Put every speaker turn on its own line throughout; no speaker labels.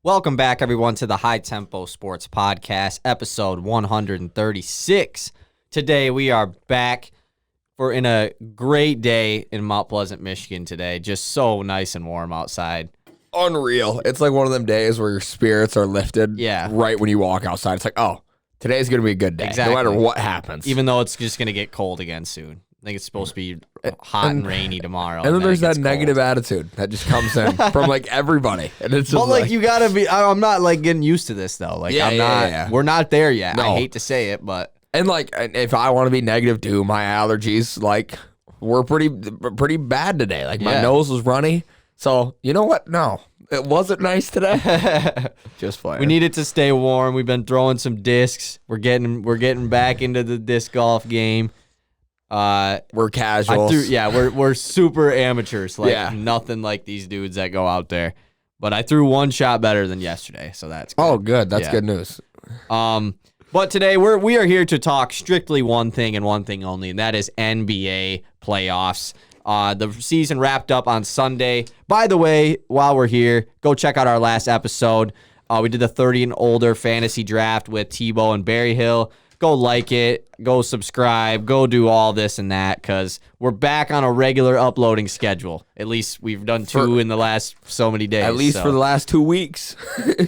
Welcome back, everyone, to the High Tempo Sports Podcast, episode 136. Today, we are back in a great day in Mount Pleasant, Michigan today. Just so nice and warm outside.
Unreal. It's like one of them days where your spirits are lifted right when you walk outside. It's like, oh, today's going to be a good day,
exactly.
No matter what happens.
Even though it's just going to get cold again soon. I think it's supposed to be hot and rainy tomorrow.
And then there's that negative attitude that just comes in from like everybody. And it's just
like you gotta be. I'm not like getting used to this though. Like I'm not. We're not there yet. No. I hate to say it, but
like if I want to be negative too, my allergies like were pretty bad today. Like my nose was runny. So you know what? No, it wasn't nice today. Just fine.
We needed to stay warm. We've been throwing some discs. We're getting back into the disc golf game.
We're casuals.
We're super amateurs. Like nothing like these dudes that go out there. But I threw one shot better than yesterday, so that's good.
Oh, good. That's good news.
But today we are here to talk strictly one thing and one thing only, and that is NBA playoffs. The season wrapped up on Sunday. By the way, while we're here, go check out our last episode. We did the 30 and older fantasy draft with Tebow and Berry Hill. Go like it, go subscribe, go do all this and that, because we're back on a regular uploading schedule. At least we've done two in the last so many days.
At least for the last 2 weeks.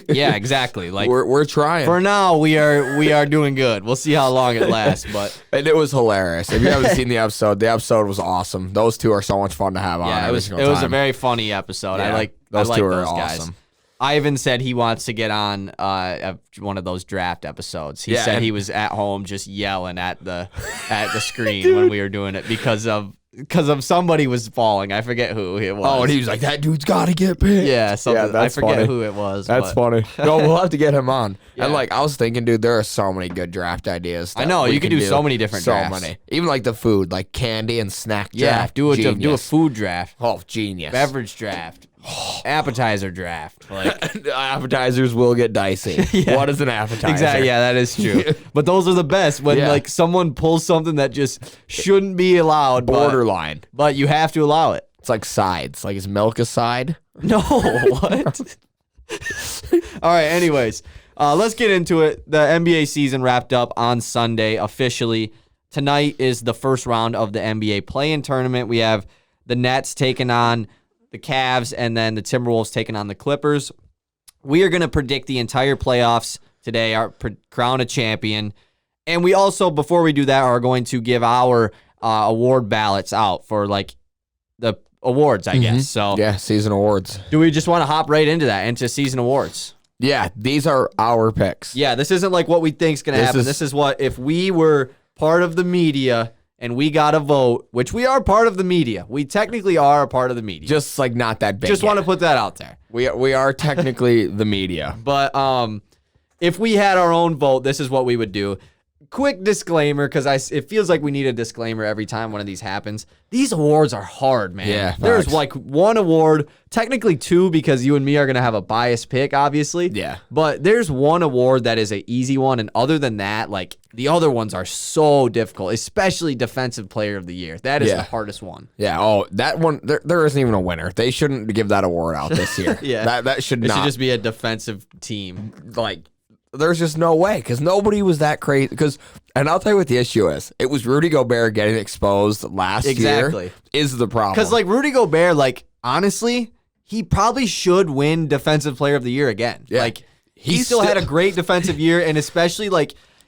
Yeah, exactly. Like
we're trying.
For now, we are doing good. We'll see how long it lasts.
And it was hilarious. If you haven't seen the episode was awesome. Those two are so much fun to have on.
Yeah, it was a very funny episode. Yeah, I like those guys. Awesome. Ivan said he wants to get on one of those draft episodes. He said he was at home just yelling at the screen when we were doing it because of somebody was falling. I forget who it was.
Oh, and he was like, "That dude's got to get picked."
Yeah, I forget who it was.
That's funny. No, we'll have to get him on. Yeah. And I was thinking, dude, there are so many good draft ideas.
I know you can do so many different drafts.
So many, even like the food, like candy and snack draft.
Do a food draft.
Oh, genius.
Beverage draft. Appetizer draft. Like
appetizers will get dicey. Yeah. What is an appetizer?
Exactly. Yeah, that is true. But those are the best when someone pulls something that just shouldn't be allowed.
Borderline.
But you have to allow it.
It's like sides. Like is milk a side?
No. What? All right. Anyways, let's get into it. The NBA season wrapped up on Sunday officially. Tonight is the first round of the NBA play-in tournament. We have the Nets taking on the Cavs, and then the Timberwolves taking on the Clippers. We are going to predict the entire playoffs today, crown a champion. And we also, before we do that, are going to give our award ballots out for the awards, I guess. So
yeah, season awards.
Do we just want to hop right into season awards?
Yeah, these are our picks.
Yeah, this isn't like what we think is going to happen. This is what, if we were part of the media and we got a vote, which we are part of the media. We technically are a part of the media.
Just not that big.
Just want to put that out there.
We are technically the media.
But if we had our own vote, this is what we would do. Quick disclaimer, because it feels like we need a disclaimer every time one of these happens. These awards are hard, man.
Yeah,
there's one award, technically two, because you and me are going to have a biased pick, obviously.
Yeah.
But there's one award that is an easy one, and other than that, the other ones are so difficult, especially Defensive Player of the Year. That is the hardest one.
Yeah. Oh, that one, there isn't even a winner. They shouldn't give that award out this year.
Yeah.
That should not.
It should just be a defensive team.
There's just no way, because nobody was that crazy. And I'll tell you what the issue is. It was Rudy Gobert getting exposed last year is the problem.
Because Rudy Gobert, honestly, he probably should win Defensive Player of the Year again. Yeah. He still had a great defensive year, and especially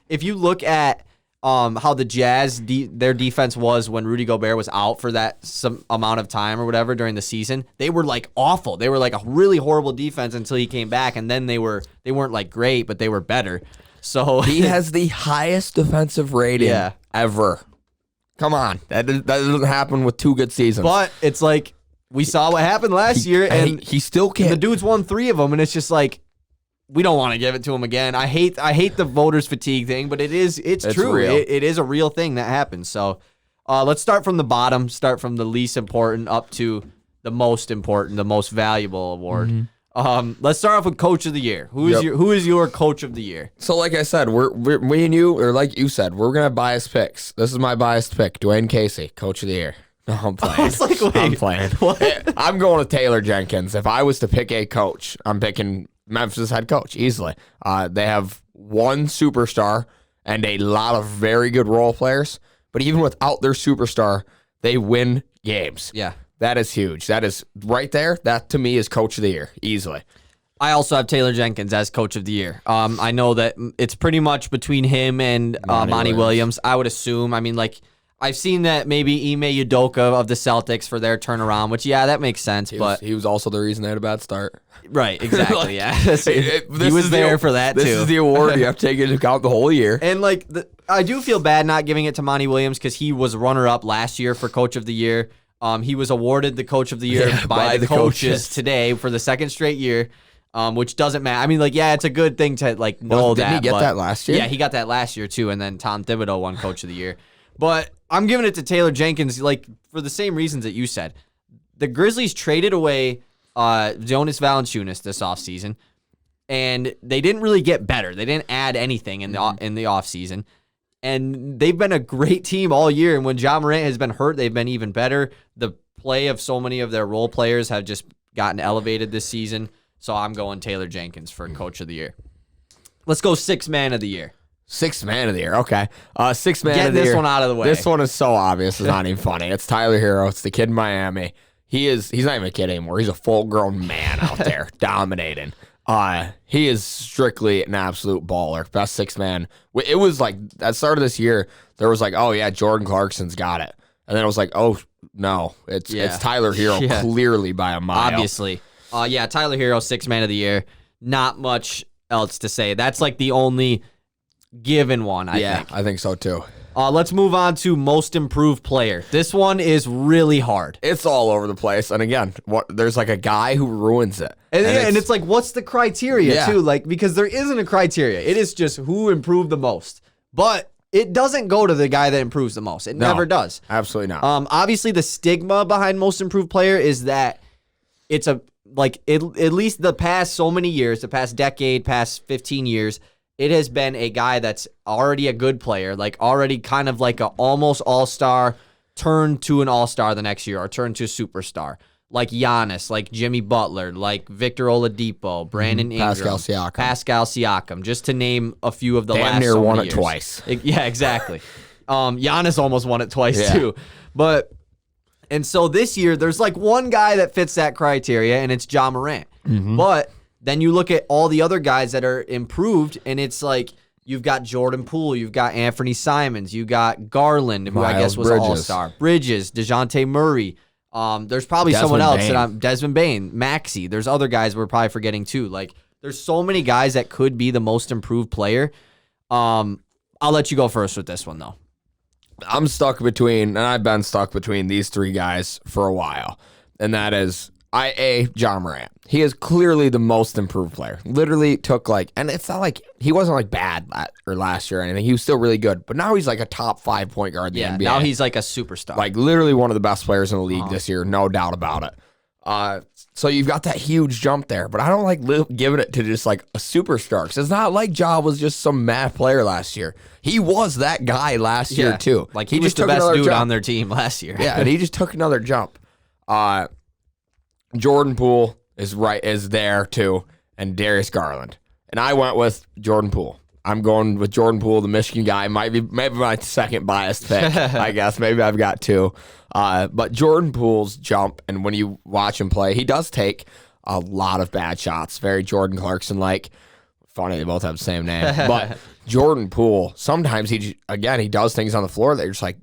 if you look at how the Jazz, their defense was when Rudy Gobert was out for some amount of time or whatever during the season, they were awful. They were a really horrible defense until he came back, and then they weren't great, but they were better. So
he has the highest defensive rating ever. Come on, that doesn't happen with 2 good seasons.
But it's we saw what happened last year, and
he still can't.
The dude's won 3 of them, and it's just we don't want to give it to him again. I hate the voters fatigue thing, but it's true.
Real.
It is a real thing that happens. So let's start from the bottom, start from the least important up to the most important, the most valuable award. Mm-hmm. Let's start off with Coach of the Year. Who is your Coach of the Year?
So like I said, me and you, or like you said, we're gonna bias picks. This is my biased pick, Dwayne Casey, Coach of the Year. No, I'm playing.
I was like, wait,
I'm playing.
what?
I'm going with Taylor Jenkins. If I was to pick a coach, I'm picking Memphis head coach easily. They have one superstar and a lot of very good role players, but even without their superstar, they win games.
Yeah.
That is huge. That is right there. That to me is coach of the year, easily.
I also have Taylor Jenkins as coach of the year. I know that it's pretty much between him and Monty Williams. I would assume. I mean, like, I've seen that maybe Ime Udoka of the Celtics for their turnaround, which, yeah, that makes sense.
He was also the reason they had a bad start.
Right, exactly,
Like,
yeah. He was there for that, too.
This is the award you have to take into account the whole year.
And, like, I do feel bad not giving it to Monty Williams because he was runner-up last year for coach of the year. He was awarded the coach of the year by the coaches today for the second straight year. Which doesn't matter. I mean, like, yeah, it's a good thing to, like, know that.
Didn't he get that last year?
Yeah, he got that last year, too, and then Tom Thibodeau won Coach of the Year. But I'm giving it to Taylor Jenkins, like, for the same reasons that you said. The Grizzlies traded away Jonas Valanciunas this offseason, and they didn't really get better. They didn't add anything in the offseason. And they've been a great team all year, and when Ja Morant has been hurt, they've been even better. The play of so many of their role players have just gotten elevated this season. So I'm going Taylor Jenkins for Coach of the Year. Let's go Sixth Man of the Year.
Sixth Man of the Year, okay. Sixth Man
Get
of the Year.
this one out of the way.
This one is so obvious, it's not even funny. It's Tyler Hero. It's the kid in Miami. He's not even a kid anymore. He's a full-grown man out there dominating. He is strictly an absolute baller. Best sixth man. It was like, at the start of this year, there was like, oh, yeah, Jordan Clarkson's got it. And then it was like, oh, no, it's Tyler Hero clearly by a mile.
Obviously. Yeah, Tyler Hero, Sixth Man of the Year. Not much else to say. That's like the only given one, I think.
Yeah, I think so too.
Let's move on to Most Improved Player. This one is really hard.
It's all over the place. And again, there's like a guy who ruins it.
And it's like, what's the criteria too? Like, because there isn't a criteria. It is just who improved the most. But it doesn't go to the guy that improves the most. It never does.
Absolutely not.
Obviously, the stigma behind Most Improved Player is that it's at least the past so many years, the past decade, past 15 years, it has been a guy that's already a good player, like already kind of like a almost all-star, turned to an all-star the next year or turned to a superstar. Like Giannis, like Jimmy Butler, like Victor Oladipo, Brandon Ingram, Pascal Siakam, just to name a few of the last
near
so
won
many
it
years.
twice.
Yeah, exactly. Giannis almost won it twice too. And so this year, there's like one guy that fits that criteria, and it's Ja Morant. But then you look at all the other guys that are improved, and it's like you've got Jordan Poole, you've got Anthony Simons, you got Garland, who I guess was an all-star, Bridges, DeJounte Murray. There's probably someone else that I'm Desmond Bane, Maxey. There's other guys we're probably forgetting too. Like there's so many guys that could be the most improved player. I'll let you go first with this one though.
I'm stuck between, and I've been stuck between these three guys for a while, and that is Ja Morant. He is clearly the most improved player. Literally took and it's not like he wasn't like bad last year or anything. He was still really good, but now he's like a top 5 point guard in the NBA.
Now he's like a superstar.
Like literally one of the best players in the league this year, no doubt about it. So you've got that huge jump there, but I don't like giving it to just like a superstar because it's not like Ja was just some math player last year. He was that guy last year too.
Like he was the best dude on their team last year.
Yeah, and he just took another jump. Jordan Poole is there too, and Darius Garland. And I went with Jordan Poole. I'm going with Jordan Poole, the Michigan guy. Maybe my second biased pick, I guess. Maybe I've got two. But Jordan Poole's jump, and when you watch him play, he does take a lot of bad shots. Very Jordan Clarkson-like. Funny, they both have the same name. But Jordan Poole, sometimes he does things on the floor that you're just like,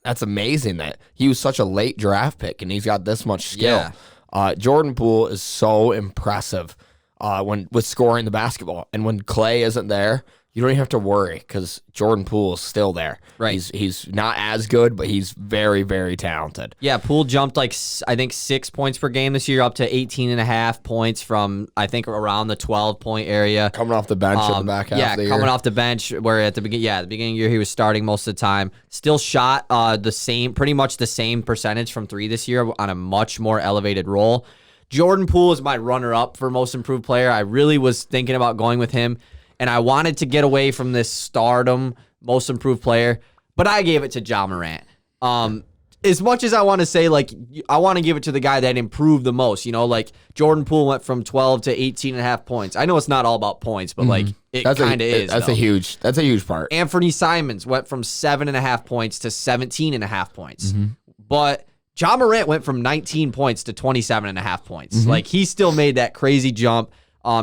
that's amazing that he was such a late draft pick, and he's got this much skill. Yeah. Jordan Poole is so impressive with scoring the basketball. And when Clay isn't there, you don't even have to worry because Jordan Poole is still there.
Right.
He's not as good, but he's very, very talented.
Yeah, Poole jumped I think 6 points per game this year up to 18.5 points from I think around the 12-point area.
Coming off the bench at the back half of the year.
Yeah, coming off the bench where at the beginning of the year he was starting most of the time. Still shot pretty much the same percentage from three this year on a much more elevated role. Jordan Poole is my runner-up for most improved player. I really was thinking about going with him. And I wanted to get away from this stardom, most improved player, but I gave it to Ja Morant. as much as I want to say, like, I want to give it to the guy that improved the most, you know, like Jordan Poole went from 12 to 18.5 points. I know it's not all about points, but like it kind of is.
That's a huge part.
Anthony Simons went from 7.5 points to 17.5 points. But Ja Morant went from 19 points to 27.5 points. Like, he still made that crazy jump.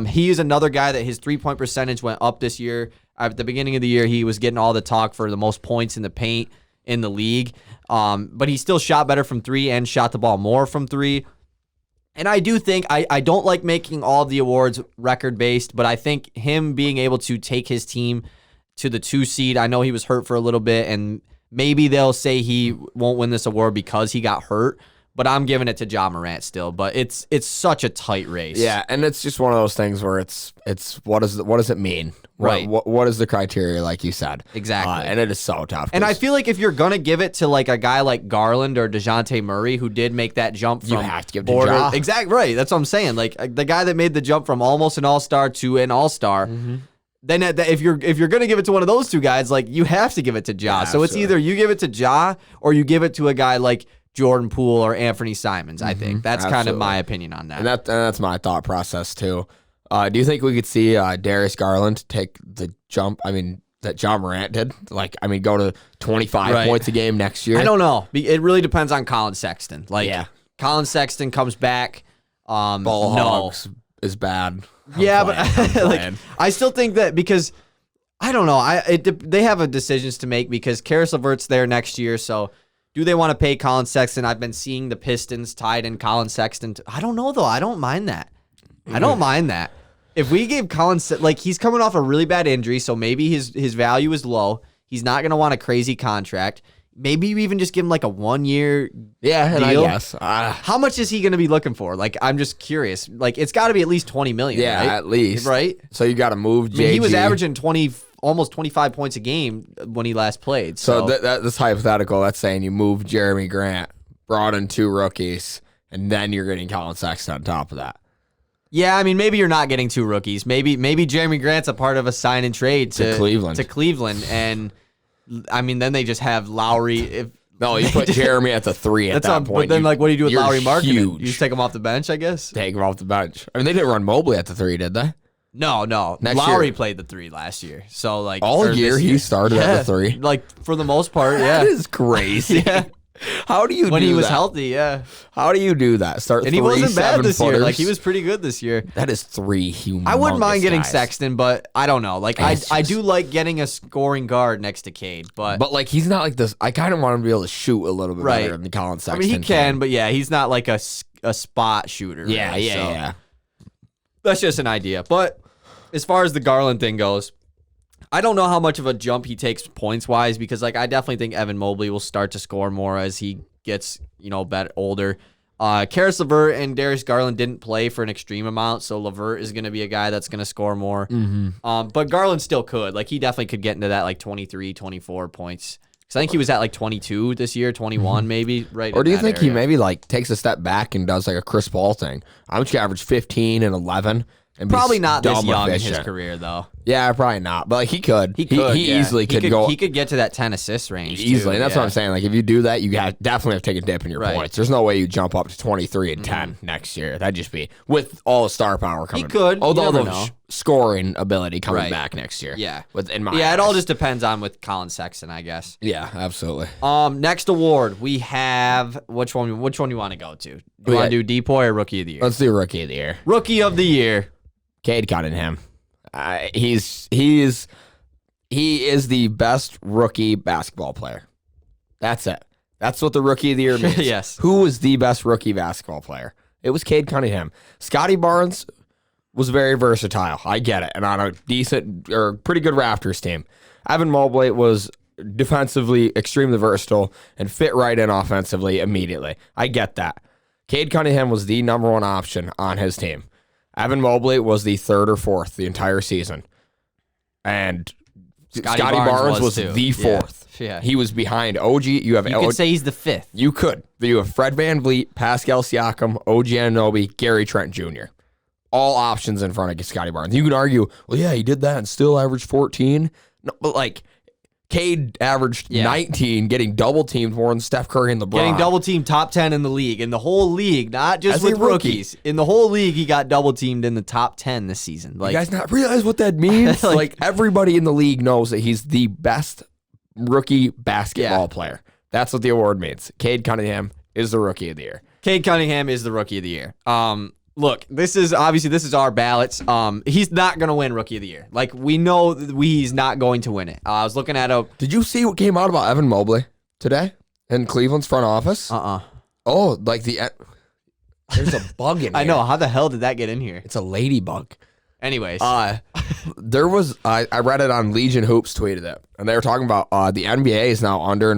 He is another guy that his 3-point percentage went up this year. At the beginning of the year, he was getting all the talk for the most points in the paint in the league. But he still shot better from 3 and shot the ball more from 3. And I do think, I don't like making all of the awards record-based, but I think him being able to take his team to the 2 seed, I know he was hurt for a little bit, and maybe they'll say he won't win this award because he got hurt, but I'm giving it to Ja Morant still. But it's such a tight race.
Yeah, and it's just one of those things where it's what does it mean?
Right.
What is the criteria, like you said?
Exactly.
And it is so tough.
And I feel like if you're going to give it to like a guy like Garland or DeJounte Murray, who did make that jump from
you have to give it to Ja.
Exactly, right. That's what I'm saying. Like, the guy that made the jump from almost an all-star to an all-star, then if you're going to give it to one of those two guys, like, you have to give it to Ja. So it's either you give it to Ja or you give it to a guy like Jordan Poole or Anthony Simons, I think. That's kind of my opinion on that.
And that's my thought process, too. Do you think we could see Darius Garland take the jump, that Ja Morant did? Like, go to 25 points a game next year?
I don't know. It really depends on Colin Sexton. Like, Colin Sexton comes back.
Ball hogs is bad.
But like, I still think that because, I don't know, they have a decisions to make because Karis LeVert's there next year, so do they want to pay Colin Sexton? I've been seeing the Pistons tied in Colin Sexton. I don't know, though. I don't mind that. I don't mind that. If we gave Colin, like, he's coming off a really bad injury, so maybe his value is low. He's not going to want a crazy contract. Maybe you even just give him like a 1-year deal.
I guess.
How much is he going to be looking for? Like, I'm just curious. Like, it's got to be at least $20 million.
Yeah,
right?
at least.
Right?
So you got to move JG.
He was averaging almost 25 points a game when he last played.
So that's hypothetical. That's saying you move Jeremy Grant, brought in 2 rookies, and then you're getting Colin Sexton on top of that.
Yeah, maybe you're not getting 2 rookies. Maybe Jeremy Grant's a part of a sign and trade to Cleveland, and then they just have Lowry.
No, you put Jeremy at the 3 at that point.
But then, what do you do with Lowry Markkanen?
Huge.
You just take him off the bench, I guess.
Take him off the bench. They didn't run Mobley at the 3, did they?
No. Lowry played the 3 last year, so like
all year he started at the 3.
Like, for the most part, yeah.
That is crazy. Yeah. How do you do that?
When he was healthy, yeah.
How do you do that?
And he wasn't bad this year. Like, he was pretty good this year.
That is 3 humongous
I wouldn't mind getting
guys.
Sexton, but I don't know. Like, I do like getting a scoring guard next to Cade, but
like, he's not like this. I kind of want him to be able to shoot a little bit better than Colin Sexton.
He can, but yeah, he's not like a spot shooter.
Yeah.
That's just an idea. But as far as the Garland thing goes, I don't know how much of a jump he takes points-wise because, like, I definitely think Evan Mobley will start to score more as he gets, older. Karis LeVert and Darius Garland didn't play for an extreme amount, so LeVert is going to be a guy that's going to score more. But Garland still could. Like, he definitely could get into that, like, 23, 24 points. Because I think he was at, like, 22 this year, 21 maybe, right?
Or do you think he maybe, like, takes a step back and does, like, a Chris Paul thing? I'm just going to average 15 and 11. And
probably not this young in his career, though.
Yeah, probably not. But like he could. He easily could go.
He could get to that 10 assist range
easily.
Too.
And that's what I'm saying. Like if you do that, you definitely have to take a dip in your points. There's no way you jump up to 23 and 10 next year. That'd just be with all the star power coming.
He could.
Although the scoring ability coming back next year.
Yeah.
In my
eyes.
It
all just depends on with Colin Sexton, I guess.
Yeah, absolutely.
Next award we have which one you want to go to? Do you want to do Depoy or Rookie of the Year?
Let's do Rookie of the Year.
Rookie of the Year.
Cade Cunningham. He is the best rookie basketball player. That's it. That's what the Rookie of the Year means.
Yes.
Who was the best rookie basketball player? It was Cade Cunningham. Scotty Barnes was very versatile. I get it. And on a decent or pretty good Raptors team. Evan Mobley was defensively extremely versatile and fit right in offensively immediately. I get that. Cade Cunningham was the number 1 option on his team. Evan Mobley was the 3rd or 4th the entire season. And Scotty Barnes was the 4th.
Yeah.
He was behind OG. You
could say he's the 5th.
You could. You have Fred VanVleet, Pascal Siakam, OG Anunoby, Gary Trent Jr. All options in front of Scotty Barnes. You can argue, well, yeah, he did that and still averaged 14. No, but like Cade averaged 19, getting double teamed more than Steph Curry and LeBron.
Getting double teamed top 10 in the league. In the whole league, not just with rookies. In the whole league, he got double teamed in the top 10 this season.
Like, you guys not realize what that means? like everybody in the league knows that he's the best rookie basketball player. That's what the award means. Cade Cunningham is the rookie of the year.
Cade Cunningham is the rookie of the year. Look, this is our ballots. He's not going to win Rookie of the Year. Like, we know he's not going to win it. I was looking at a...
Did you see what came out about Evan Mobley today in Cleveland's front office? Oh, like there's a bug in here.
I know. How the hell did that get in here?
It's a ladybug.
Anyways.
There was... I read it on Legion Hoops tweeted it, and they were talking about the NBA is now under...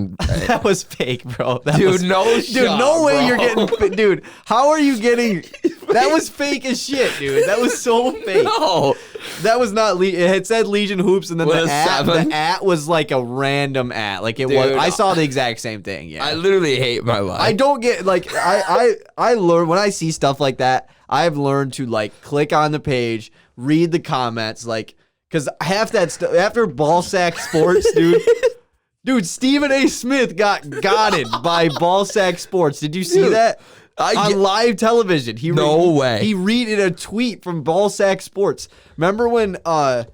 That was fake, bro.
No
way
bro.
You're getting... Dude, how are you getting... That was fake as shit, dude. That was so fake.
No.
That was not... It had said Legion Hoops, and then
the
at was like a random at. Like, it was... I saw the exact same thing, yeah.
I literally hate my life.
I don't get... Like, I learn... When I see stuff like that, I've learned to, like, click on the page, read the comments, like... Because half that stuff... After Ballsack Sports, dude... Dude, Stephen A. Smith got godded by Ballsack Sports. Did you see that? On live television.
No way.
He readed a tweet from Ballsack Sports. Remember when I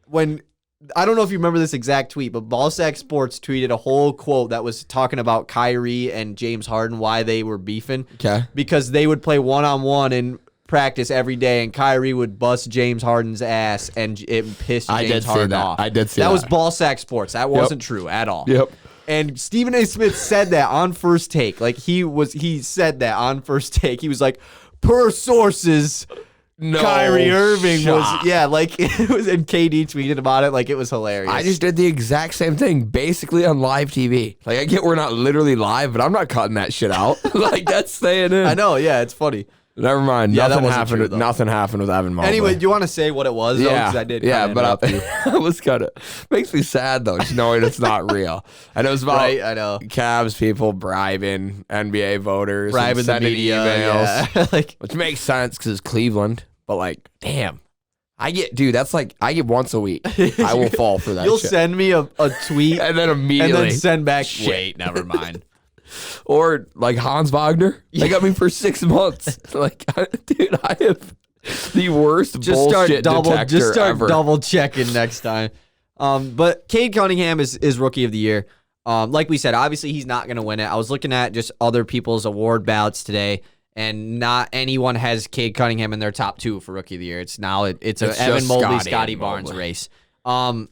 don't know if you remember this exact tweet, but Ballsack Sports tweeted a whole quote that was talking about Kyrie and James Harden, why they were beefing.
Okay.
Because they would play one-on-one in practice every day, and Kyrie would bust James Harden's ass, and it pissed James Harden off.
I did see that.
That was Ballsack Sports. That wasn't true at all.
Yep.
And Stephen A. Smith said that on First Take. Like, he said that on First Take. He was like, per sources, Kyrie Irving was, like, it was, and KD tweeted about it. Like, it was hilarious.
I just did the exact same thing, basically on live TV. Like, I get we're not literally live, but I'm not cutting that shit out. Like, that's staying in.
I know, yeah, it's funny.
Never mind.
Yeah,
nothing happened. Nothing happened with Evan Mobley.
Anyway, do you want to say what it was? Though?
Yeah,
'Cause I did.
Yeah, but I was kind of makes me sad though, just knowing it's not real. And it was about
I know
Cavs people bribing NBA voters,
bribing
and sending
the media,
emails,
yeah. Like,
which makes sense because it's Cleveland. But like, damn, I get once a week. I will fall for that.
You'll
shit.
send me a tweet
and then immediately
and then send back.
Shit.
Wait, never mind.
Or like Hans Wagner, they got me for 6 months. Like, dude, I have the worst bullshit detector
Just start
ever.
double checking next time. But Cade Cunningham is Rookie of the Year. Like we said, obviously he's not going to win it. I was looking at just other people's award ballots today, and not anyone has Cade Cunningham in their top 2 for Rookie of the Year. It's an Evan Mobley, Scotty Barnes race.
How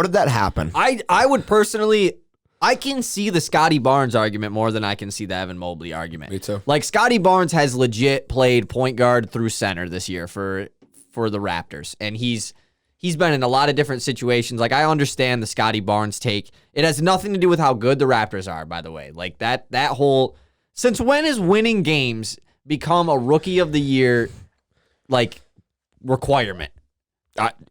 did that happen?
I would personally... I can see the Scotty Barnes argument more than I can see the Evan Mobley argument.
Me too.
Like, Scotty Barnes has legit played point guard through center this year for the Raptors, and he's been in a lot of different situations. Like, I understand the Scotty Barnes take. It has nothing to do with how good the Raptors are, by the way. Like, that whole... Since when has winning games become a Rookie of the Year, like, requirement?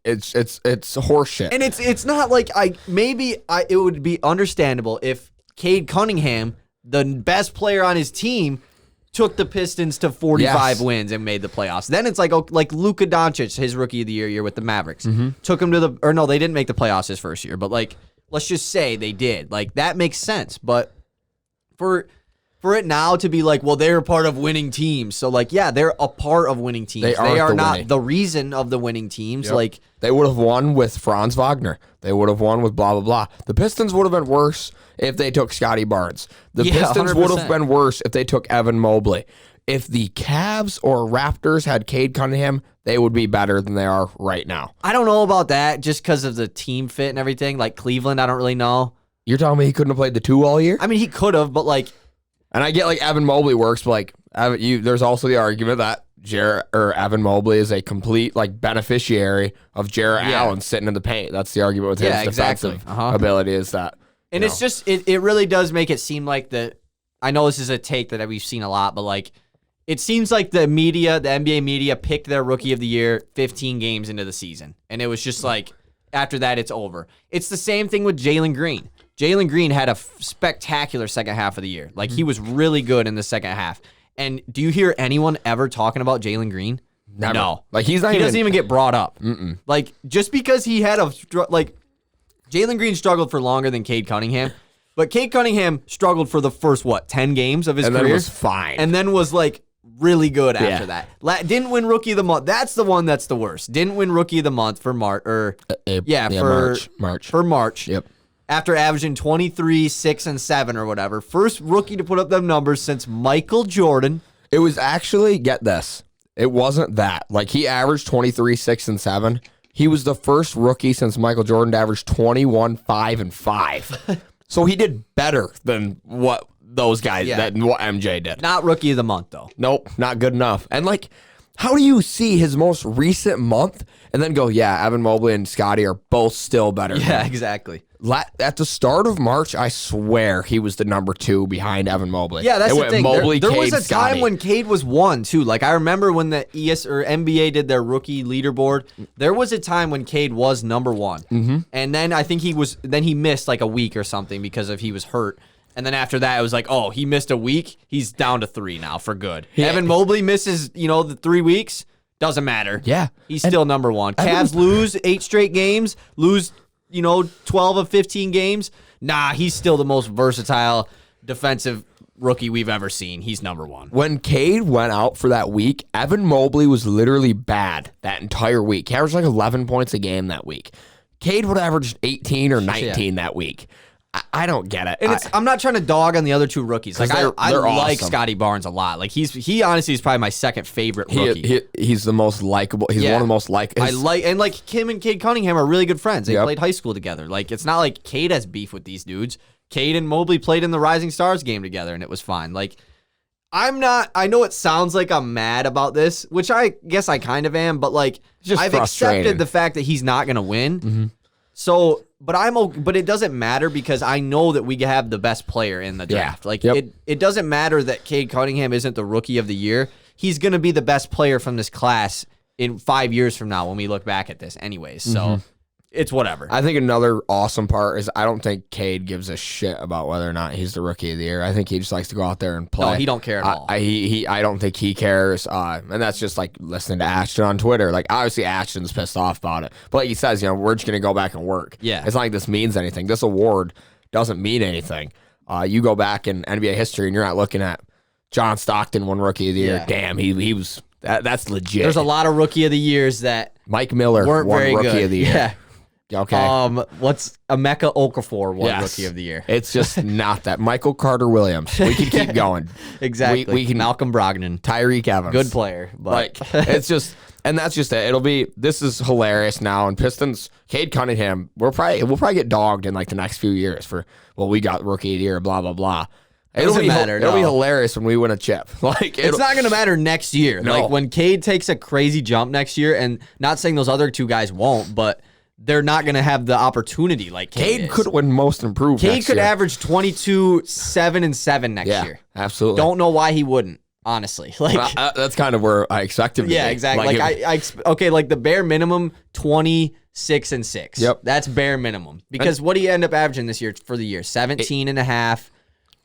It's horseshit.
And it's not like it would be understandable if Cade Cunningham, the best player on his team, took the Pistons to 45 wins and made the playoffs. Then it's like Luka Doncic, his Rookie of the Year with the Mavericks, took him to they didn't make the playoffs his first year, but like, let's just say they did. Like, that makes sense. But for it now to be like, well, they're part of winning teams. So, like, yeah, they're a part of winning teams. They are not the reason of the winning teams. Yep. Like,
they would have won with Franz Wagner. They would have won with blah, blah, blah. The Pistons would have been worse if they took Scotty Barnes. The Pistons 100%. Would have been worse if they took Evan Mobley. If the Cavs or Raptors had Cade Cunningham, they would be better than they are right now.
I don't know about that just because of the team fit and everything. Like, Cleveland, I don't really know.
You're telling me he couldn't have played the 2 all year?
I mean, he could have, but like...
And I get like Evan Mobley works, but like there's also the argument that Evan Mobley is a complete like beneficiary of Jarrett Allen sitting in the paint. That's the argument with his defensive ability is that.
And it's just it really does make it seem like I know this is a take that we've seen a lot, but like it seems like the NBA media picked their Rookie of the Year 15 games into the season, and it was just like after that it's over. It's the same thing with Jalen Green. Jalen Green had a spectacular second half of the year. Like, he was really good in the second half. And do you hear anyone ever talking about Jalen Green?
Never.
No.
Like, he
doesn't even get brought up. Like, just because he had Jalen Green struggled for longer than Cade Cunningham, but Cade Cunningham struggled for the first, 10 games of his career?
And then was fine.
And then was like really good after that. Didn't win Rookie of the Month. That's the one that's the worst. Didn't win Rookie of the Month for March.
March.
For March.
Yep.
After averaging 23, 6, and 7 or whatever. First rookie to put up them numbers since Michael Jordan.
It was actually, get this, it wasn't that. Like, he averaged 23, 6, and 7. He was the first rookie since Michael Jordan to average 21, 5, and 5. So he did better than what those guys, than what MJ did.
Not Rookie of the Month, though.
Nope, not good enough. And, like, how do you see his most recent month and then go, yeah, Evan Mobley and Scotty are both still better?
Yeah, exactly.
At the start of March, I swear he was the number 2 behind Evan Mobley.
Yeah, that's the thing.
Mobley,
there was
Cade,
a time
Scotty.
when Cade was 1, too. Like, I remember when the NBA did their rookie leaderboard, there was a time when Cade was number 1. Mm-hmm. And then I think he missed like a week or something because he was hurt. And then after that, it was like, oh, he missed a week. He's down to 3 now for good.
Yeah.
Evan Mobley misses, the 3 weeks. Doesn't matter.
Yeah.
He's still number 1. Cavs lose 8 straight games, lose 12 of 15 games. Nah, he's still the most versatile defensive rookie we've ever seen. He's number 1.
When Cade went out for that week, Evan Mobley was literally bad that entire week. He averaged like 11 points a game that week. Cade would have averaged 18 or 19 that week. I don't get it.
And I'm not trying to dog on the other 2 rookies. Like
they're
I like
awesome.
Scotty Barnes a lot. Like he honestly is probably my second favorite rookie.
He's the most likable. He's one of the most likable.
Like Kim and Cade Cunningham are really good friends. They
Yep.
played high school together. Like it's not like Cade has beef with these dudes. Cade and Mobley played in the Rising Stars game together, and it was fine. Like I know it sounds like I'm mad about this, which I guess I kind of am, but like
just
I've accepted the fact that he's not going to win.
Mm-hmm.
So, but it doesn't matter because I know that we have the best player in the draft. Like it doesn't matter that Cade Cunningham isn't the rookie of the year. He's going to be the best player from this class in 5 years from now when we look back at this anyways. So it's whatever.
I think another awesome part is I don't think Cade gives a shit about whether or not he's the rookie of the year. I think he just likes to go out there and play.
No, he don't care at all.
I don't think he cares. And that's just like listening to Ashton on Twitter. Like obviously Ashton's pissed off about it. But like he says, we're just going to go back and work.
Yeah.
It's not like this means anything. This award doesn't mean anything. You go back in NBA history and you're not looking at John Stockton won rookie of the year.
Yeah.
Damn, he was that's legit.
There's a lot of rookie of the years that
Mike Miller
weren't
won
very
rookie
good.
of the year.
Yeah.
Okay.
What's Emeka Okafor won
Yes.
rookie of the year?
It's just not that. Michael Carter Williams. We can keep going.
Exactly.
We can
Malcolm Brogdon,
Tyreek Evans.
good player, but
It's just, and that's just it. This is hilarious now. And Pistons, Cade Cunningham, we'll probably get dogged in like the next few years for, we got rookie of the year, blah, blah, blah.
Doesn't matter.
It'll be
No.
hilarious when we win a chip.
It's not going to matter next year.
No.
Like when Cade takes a crazy jump next year, and not saying those other 2 guys won't, but they're not going to have the opportunity like Cade is.
Could win most improved.
Cade
next
could
year.
average 22, 7, and 7 next year.
Absolutely.
Don't know why he wouldn't, honestly. Like,
that's kind of where I expect him to be.
yeah, exactly. Like the bare minimum 26 and 6.
Yep.
That's bare minimum. Because what do you end up averaging this year for the year? 17 and a half.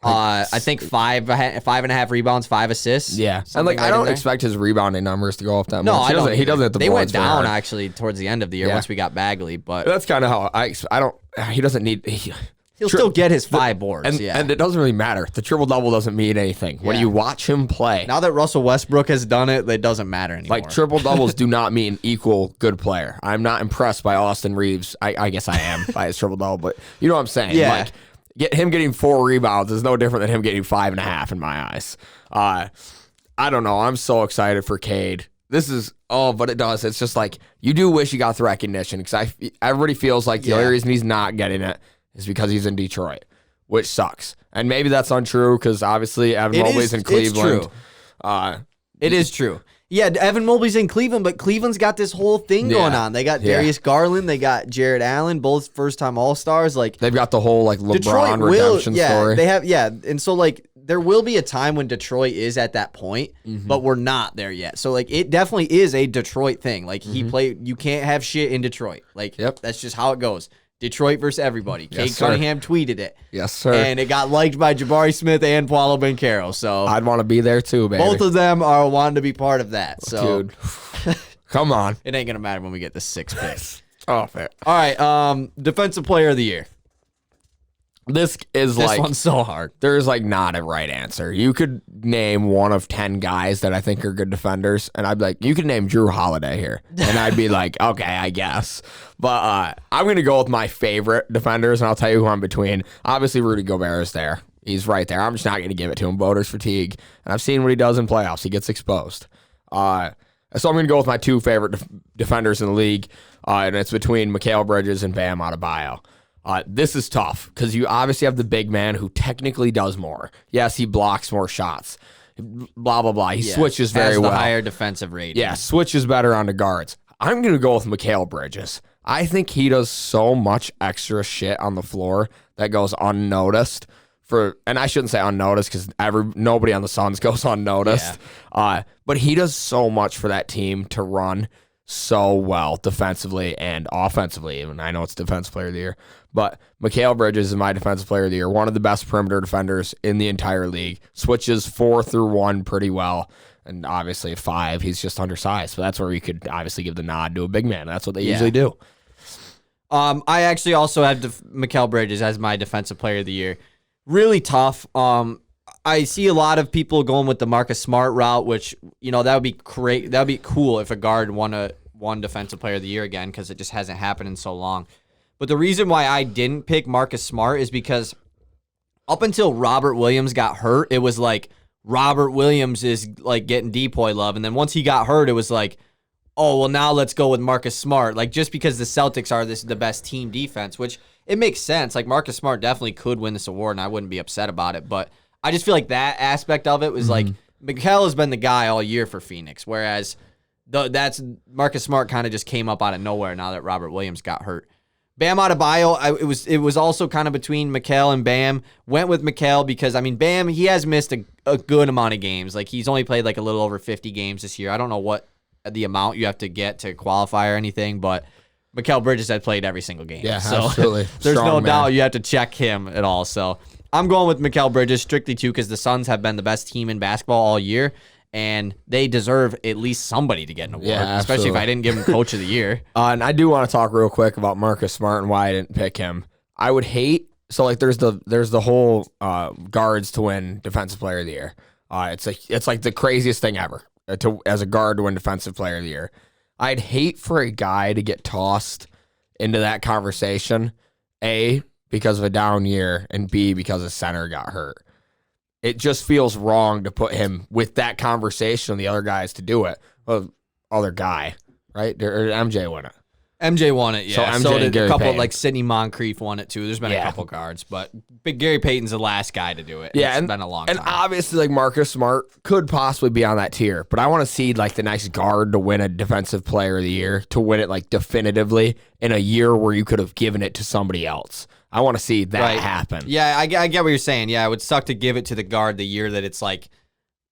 I think 5.5 rebounds, 5 assists.
Yeah, and
something
I
right in
don't
there.
expect his rebounding numbers to go up that
No,
much.
I don't.
He doesn't hit the
They went
boards very
down
hard.
actually towards the end of the year once we got Bagley, but
That's kind of how I don't. He doesn't need.
he'll still get his 5 boards.
And it doesn't really matter. The triple double doesn't mean anything when
Yeah.
you watch him play.
Now that Russell Westbrook has done it, it doesn't matter anymore.
Like triple doubles do not mean equal good player. I'm not impressed by Austin Reeves. I guess I am by his triple double, but you know what I'm saying.
Yeah.
Like him getting 4 rebounds is no different than him getting 5.5 in my eyes. I don't know. I'm so excited for Cade. This is but it does. It's just like you do wish he got the recognition because everybody feels like the only reason he's not getting it is because he's in Detroit, which sucks. And maybe that's untrue because obviously Evan Mobley's in Cleveland.
It's true. It is true. Yeah, Evan Mobley's in Cleveland, but Cleveland's got this whole thing going on. They got Darius Garland, they got Jared Allen, both first-time All-Stars. Like
they've got the whole like LeBron
Detroit
redemption story.
They have, and so like there will be a time when Detroit is at that point, but we're not there yet. So like it definitely is a Detroit thing. Like you can't have shit in Detroit. Like that's just how it goes. Detroit versus everybody. Cade Cunningham tweeted it.
Yes, sir.
And it got liked by Jabari Smith and Paolo Banchero. So
I'd want to be there too, baby.
both of them are wanting to be part of that. So
dude, come on.
It ain't gonna matter when we get the 6 picks.
Oh, fair.
All right, defensive player of the year.
This is
This one's so hard.
There's like not a right answer. You could name one of 10 guys that I think are good defenders, and I'd be like, you could name Drew Holiday here, and I'd be like, okay, I guess. But I'm gonna go with my favorite defenders, and I'll tell you who I'm between. Obviously, Rudy Gobert is there. He's right there. I'm just not gonna give it to him. Voters fatigue, and I've seen what he does in playoffs. He gets exposed. So I'm gonna go with my two favorite defenders in the league, and it's between Mchale Bridges and Bam Adebayo. This is tough because you obviously have the big man who technically does more. Yes, he blocks more shots. Blah, blah, blah. He switches very well.
Has the higher defensive rating.
Yeah, switches better on the guards. I'm going to go with Mikael Bridges. I think he does so much extra shit on the floor that goes unnoticed. And I shouldn't say unnoticed because nobody on the Suns goes unnoticed. Yeah. But he does so much for that team to run so well defensively and offensively. Even I know it's defensive player of the year, but Mikael Bridges is my defensive player of the year. One of the best perimeter defenders in the entire league. Switches 4-through-1 pretty well. And obviously at 5, he's just undersized. So that's where you could obviously give the nod to a big man. That's what they usually do.
I actually also have Mikael Bridges as my defensive player of the year. Really tough. I see a lot of people going with the Marcus Smart route, which, that would be great. That would be cool if a guard won defensive player of the year again, because it just hasn't happened in so long. But the reason why I didn't pick Marcus Smart is because up until Robert Williams got hurt, it was like Robert Williams is like getting depoy love. And then once he got hurt, it was like, oh, well, now let's go with Marcus Smart. Like, just because the Celtics are the best team defense, which it makes sense. Like, Marcus Smart definitely could win this award, and I wouldn't be upset about it. But I just feel like that aspect of it was like Mikael has been the guy all year for Phoenix, whereas that's Marcus Smart kind of just came up out of nowhere now that Robert Williams got hurt. Bam Adebayo, it was also kind of between Mikael and Bam. Went with Mikael because, Bam, he has missed a good amount of games. Like, he's only played like a little over 50 games this year. I don't know what the amount you have to get to qualify or anything, but Mikael Bridges had played every single game.
Yeah,
so
absolutely.
There's
Strong
no
man.
doubt you have to check him at all. So I'm going with Mikael Bridges strictly too because the Suns have been the best team in basketball all year, and they deserve at least somebody to get an award, especially if I didn't give him Coach of the Year.
And I do want to talk real quick about Marcus Smart and why I didn't pick him. I would hate there's the whole guards to win Defensive Player of the Year. It's like the craziest thing ever as a guard to win Defensive Player of the Year. I'd hate for a guy to get tossed into that conversation, A, because of a down year, and B, because a center got hurt. It just feels wrong to put him with that conversation and the other guys to do it. Well, other guy, right? Or MJ won it.
MJ won it, yeah.
So MJ and
did
Gary
a couple,
Payton.
like Sidney Moncrief won it too. There's been a couple guards, but Gary Payton's the last guy to do it.
Yeah,
it's been a long time.
And obviously, like Marcus Smart could possibly be on that tier, but I want to see like the nice guard to win a Defensive Player of the Year, to win it like definitively in a year where you could have given it to somebody else. I want to see that happen.
Yeah, I get what you're saying. Yeah, it would suck to give it to the guard the year that it's like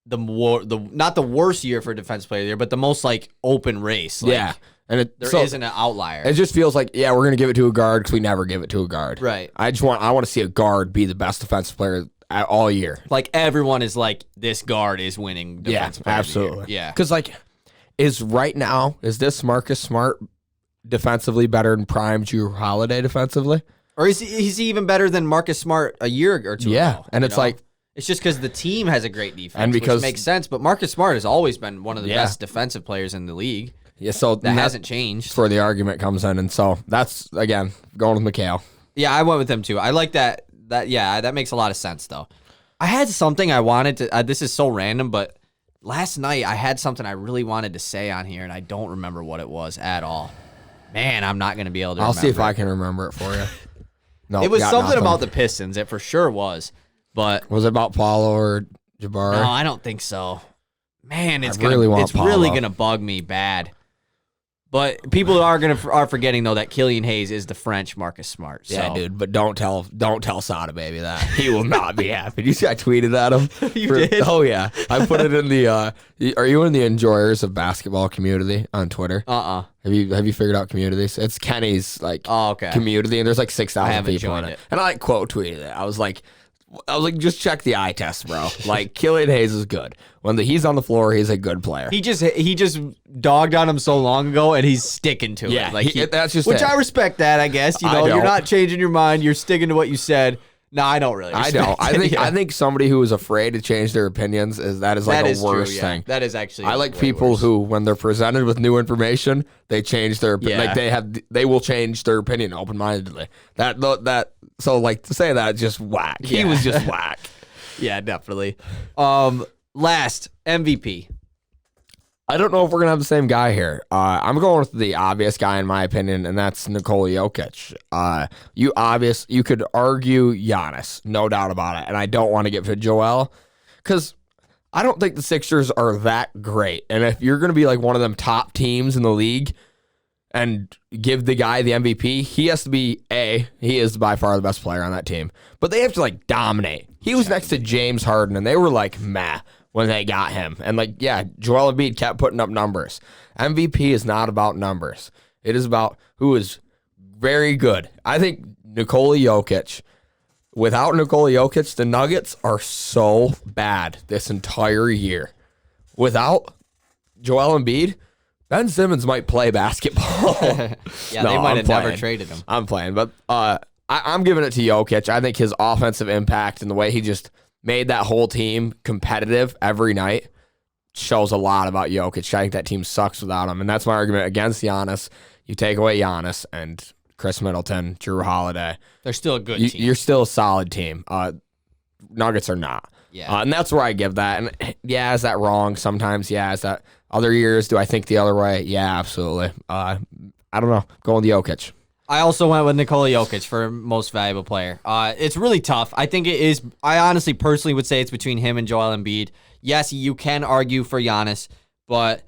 not the worst year for Defensive Player of the Year, but the most like open race. Like,
yeah. And
there isn't an outlier.
It just feels like, yeah, we're going to give it to a guard because we never give it to a guard.
Right.
I want to see a guard be the best defensive player all year.
Like, everyone is like, this guard is winning Defensive Player
absolutely.
of the Year. Yeah.
Because, like, is this Marcus Smart defensively better than prime Drew Holiday defensively?
Or is he even better than Marcus Smart a year or two ago?
And it's like,
it's just because the team has a great defense,
and because,
which makes sense. But Marcus Smart has always been one of the best defensive players in the league.
Yeah, so
that hasn't changed.
That's where the argument comes in, and so that's again going with Mikael.
Yeah, I went with him too. I like that. That makes a lot of sense though. I had something I wanted to. This is so random, but last night I had something I really wanted to say on here, and I don't remember what it was at all. Man, I'm not going to be able to.
I'll see if I can remember it for you.
No, it was something about the Pistons. It for sure was, but
was it about Paulo or Jabari?
No, I don't think so. Man, it's
really
gonna bug me bad. But people are forgetting though that Killian Hayes is the French Marcus Smart. So.
Yeah, dude. But don't tell Sada baby that he will not be happy. Did you see I tweeted at him?
Did?
Oh yeah, I put it in the. Are you in the enjoyers of basketball community on Twitter?
Have
you figured out communities? It's Kenny's like
community,
and there's like 6,000 people in
it.
it. And I like quote tweeted it. I was like, I was like, just check the eye test, bro. Like, Killian Hayes is good. When he's on the floor, he's a good player.
He just dogged on him so long ago, and he's sticking to it. Like
that's just
which I respect that, I guess. You're not changing your mind. You're sticking to what you said. No, I don't really respect
I think somebody who is afraid to change their opinions is like a worse thing.
That is actually
I like people who, when they're presented with new information, they change their like they will change their opinion open-mindedly. So like to say that, just whack.
Yeah.
He was just whack.
Yeah, definitely. Last MVP.
I don't know if we're gonna have the same guy here. I'm going with the obvious guy in my opinion, and that's Nikola Jokic. You could argue Giannis, no doubt about it, and I don't want to get to Joel because I don't think the Sixers are that great. And if you're gonna be like one of them top teams in the league and give the guy the MVP, he has to be he is by far the best player on that team. But they have to like dominate. He was next to James Harden, and they were like meh when they got him. And like, yeah, Joel Embiid kept putting up numbers. MVP is not about numbers. It is about who is very good. I think Nikola Jokic, without Nikola Jokic, the Nuggets are so bad this entire year. Without Joel Embiid, Ben Simmons might play basketball.
Yeah, they might have never traded him.
I'm playing, but I'm giving it to Jokic. I think his offensive impact and the way he just made that whole team competitive every night shows a lot about Jokic. I think that team sucks without him, and that's my argument against Giannis. You take away Giannis and Chris Middleton, Drew Holiday.
They're still a good team.
You're still a solid team. Nuggets are not.
Yeah.
And that's where I give that. And yeah, is that wrong? Sometimes, yeah. Is that other years? Do I think the other way? Yeah, absolutely. I don't know. Going with Jokic.
I also went with Nikola Jokic for most valuable player. It's really tough. I think it is. I honestly, personally would say it's between him and Joel Embiid. Yes, you can argue for Giannis, but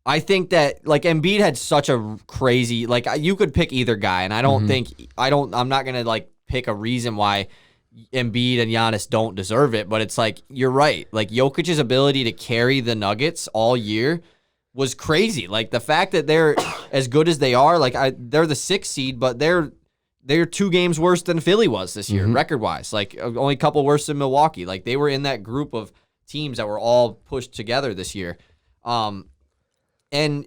I think that like Embiid had such a crazy, like you could pick either guy, and I don't I'm not gonna like pick a reason why Embiid and Giannis don't deserve it, but it's like you're right. Like Jokic's ability to carry the Nuggets all year was crazy. Like the fact that they're as good as they are, like they're the 6th seed, but they're 2 games worse than Philly was this year, record-wise. Like only a couple worse than Milwaukee. Like they were in that group of teams that were all pushed together this year. And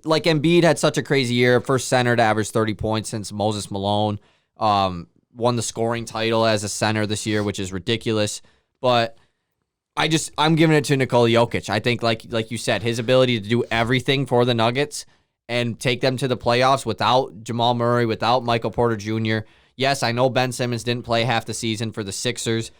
like Embiid had such a crazy year, first center to average 30 points since Moses Malone. Won the scoring title as a center this year, which is ridiculous. But I'm giving it to Nikola Jokic. I think, like you said, his ability to do everything for the Nuggets and take them to the playoffs without Jamal Murray, without Michael Porter Jr. Yes, I know Ben Simmons didn't play half the season for the Sixers,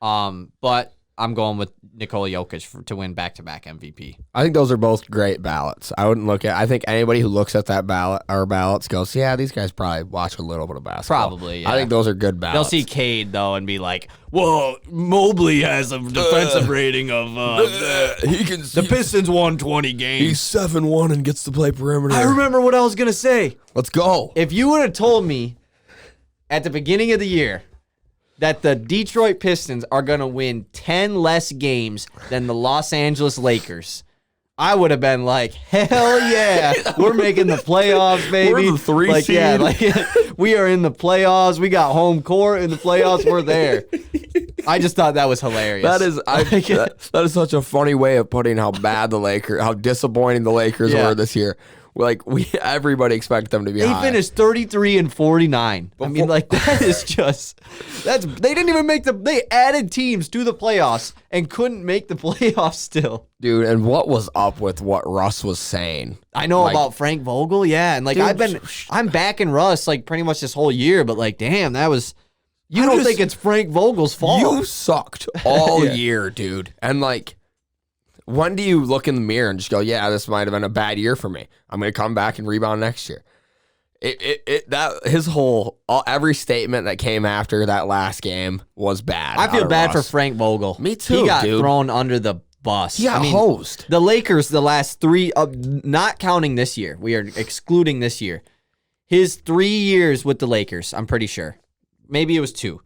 but I'm going with Nikola Jokic to win back-to-back MVP.
I think those are both great ballots. I think anybody who looks at that ballot or ballots goes, yeah, these guys probably watch a little bit of basketball.
Probably, yeah.
I think those are good ballots.
They'll see Cade, though, and be like, whoa, Mobley has a defensive rating of the Pistons won 20 games.
He's 7-1 and gets to play perimeter.
I remember what I was going to say.
Let's go.
If you would have told me at the beginning of the year that the Detroit Pistons are going to win 10 less games than the Los Angeles Lakers, I would have been like, hell yeah, we're making the playoffs, baby.
We're the 3 seed.
Yeah, we are in the playoffs. We got home court in the playoffs. We're there. I just thought that was hilarious.
That is such a funny way of putting how disappointing the Lakers were this year. Like everybody expected them to be high.
They finished 33-49. I mean, like that is just they didn't even they added teams to the playoffs and couldn't make the playoffs still.
Dude, and what was up with what Russ was saying?
I know about Frank Vogel, yeah, and like I'm backing Russ like pretty much this whole year, but like damn, that was I don't think it's Frank Vogel's fault.
You sucked all year, dude. And like when do you look in the mirror and just go, yeah, this might have been a bad year for me. I'm going to come back and rebound next year. Every statement that came after that last game was bad.
I feel bad for Frank Vogel.
Me too,
He got thrown under the bus.
He got hosed.
The Lakers, the last 3, not counting this year. We are excluding this year. His 3 years with the Lakers, I'm pretty sure. Maybe it was 2.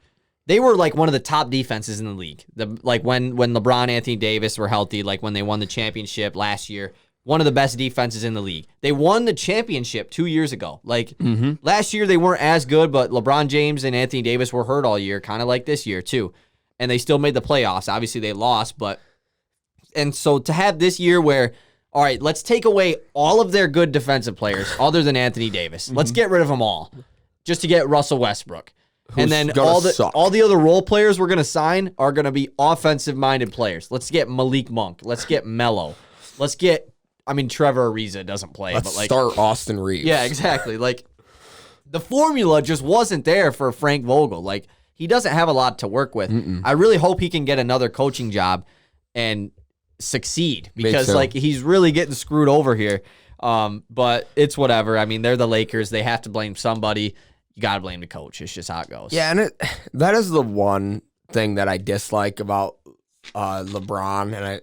They were like one of the top defenses in the league. Like when LeBron, Anthony Davis were healthy, like when they won the championship last year, one of the best defenses in the league. They won the championship 2 years ago. Like last year they weren't as good, but LeBron James and Anthony Davis were hurt all year, kind of like this year too. and they still made the playoffs. Obviously, they lost, and so to have this year where, all right, let's take away all of their good defensive players other than Anthony Davis. Let's get rid of them all just to get Russell Westbrook. And then all the other role players we're going to sign are going to be offensive-minded players. Let's get Malik Monk. Let's get Melo. Let's get, Trevor Ariza doesn't play.
Let's
but
start Austin Reeves.
Yeah, exactly. The formula just wasn't there for Frank Vogel. He doesn't have a lot to work with. I really hope he can get another coaching job and succeed because, he's really getting screwed over here. But it's whatever. They're the Lakers. They have to blame somebody. You got to blame the coach. It's just how it goes.
Yeah, and that is the one thing that I dislike about LeBron, and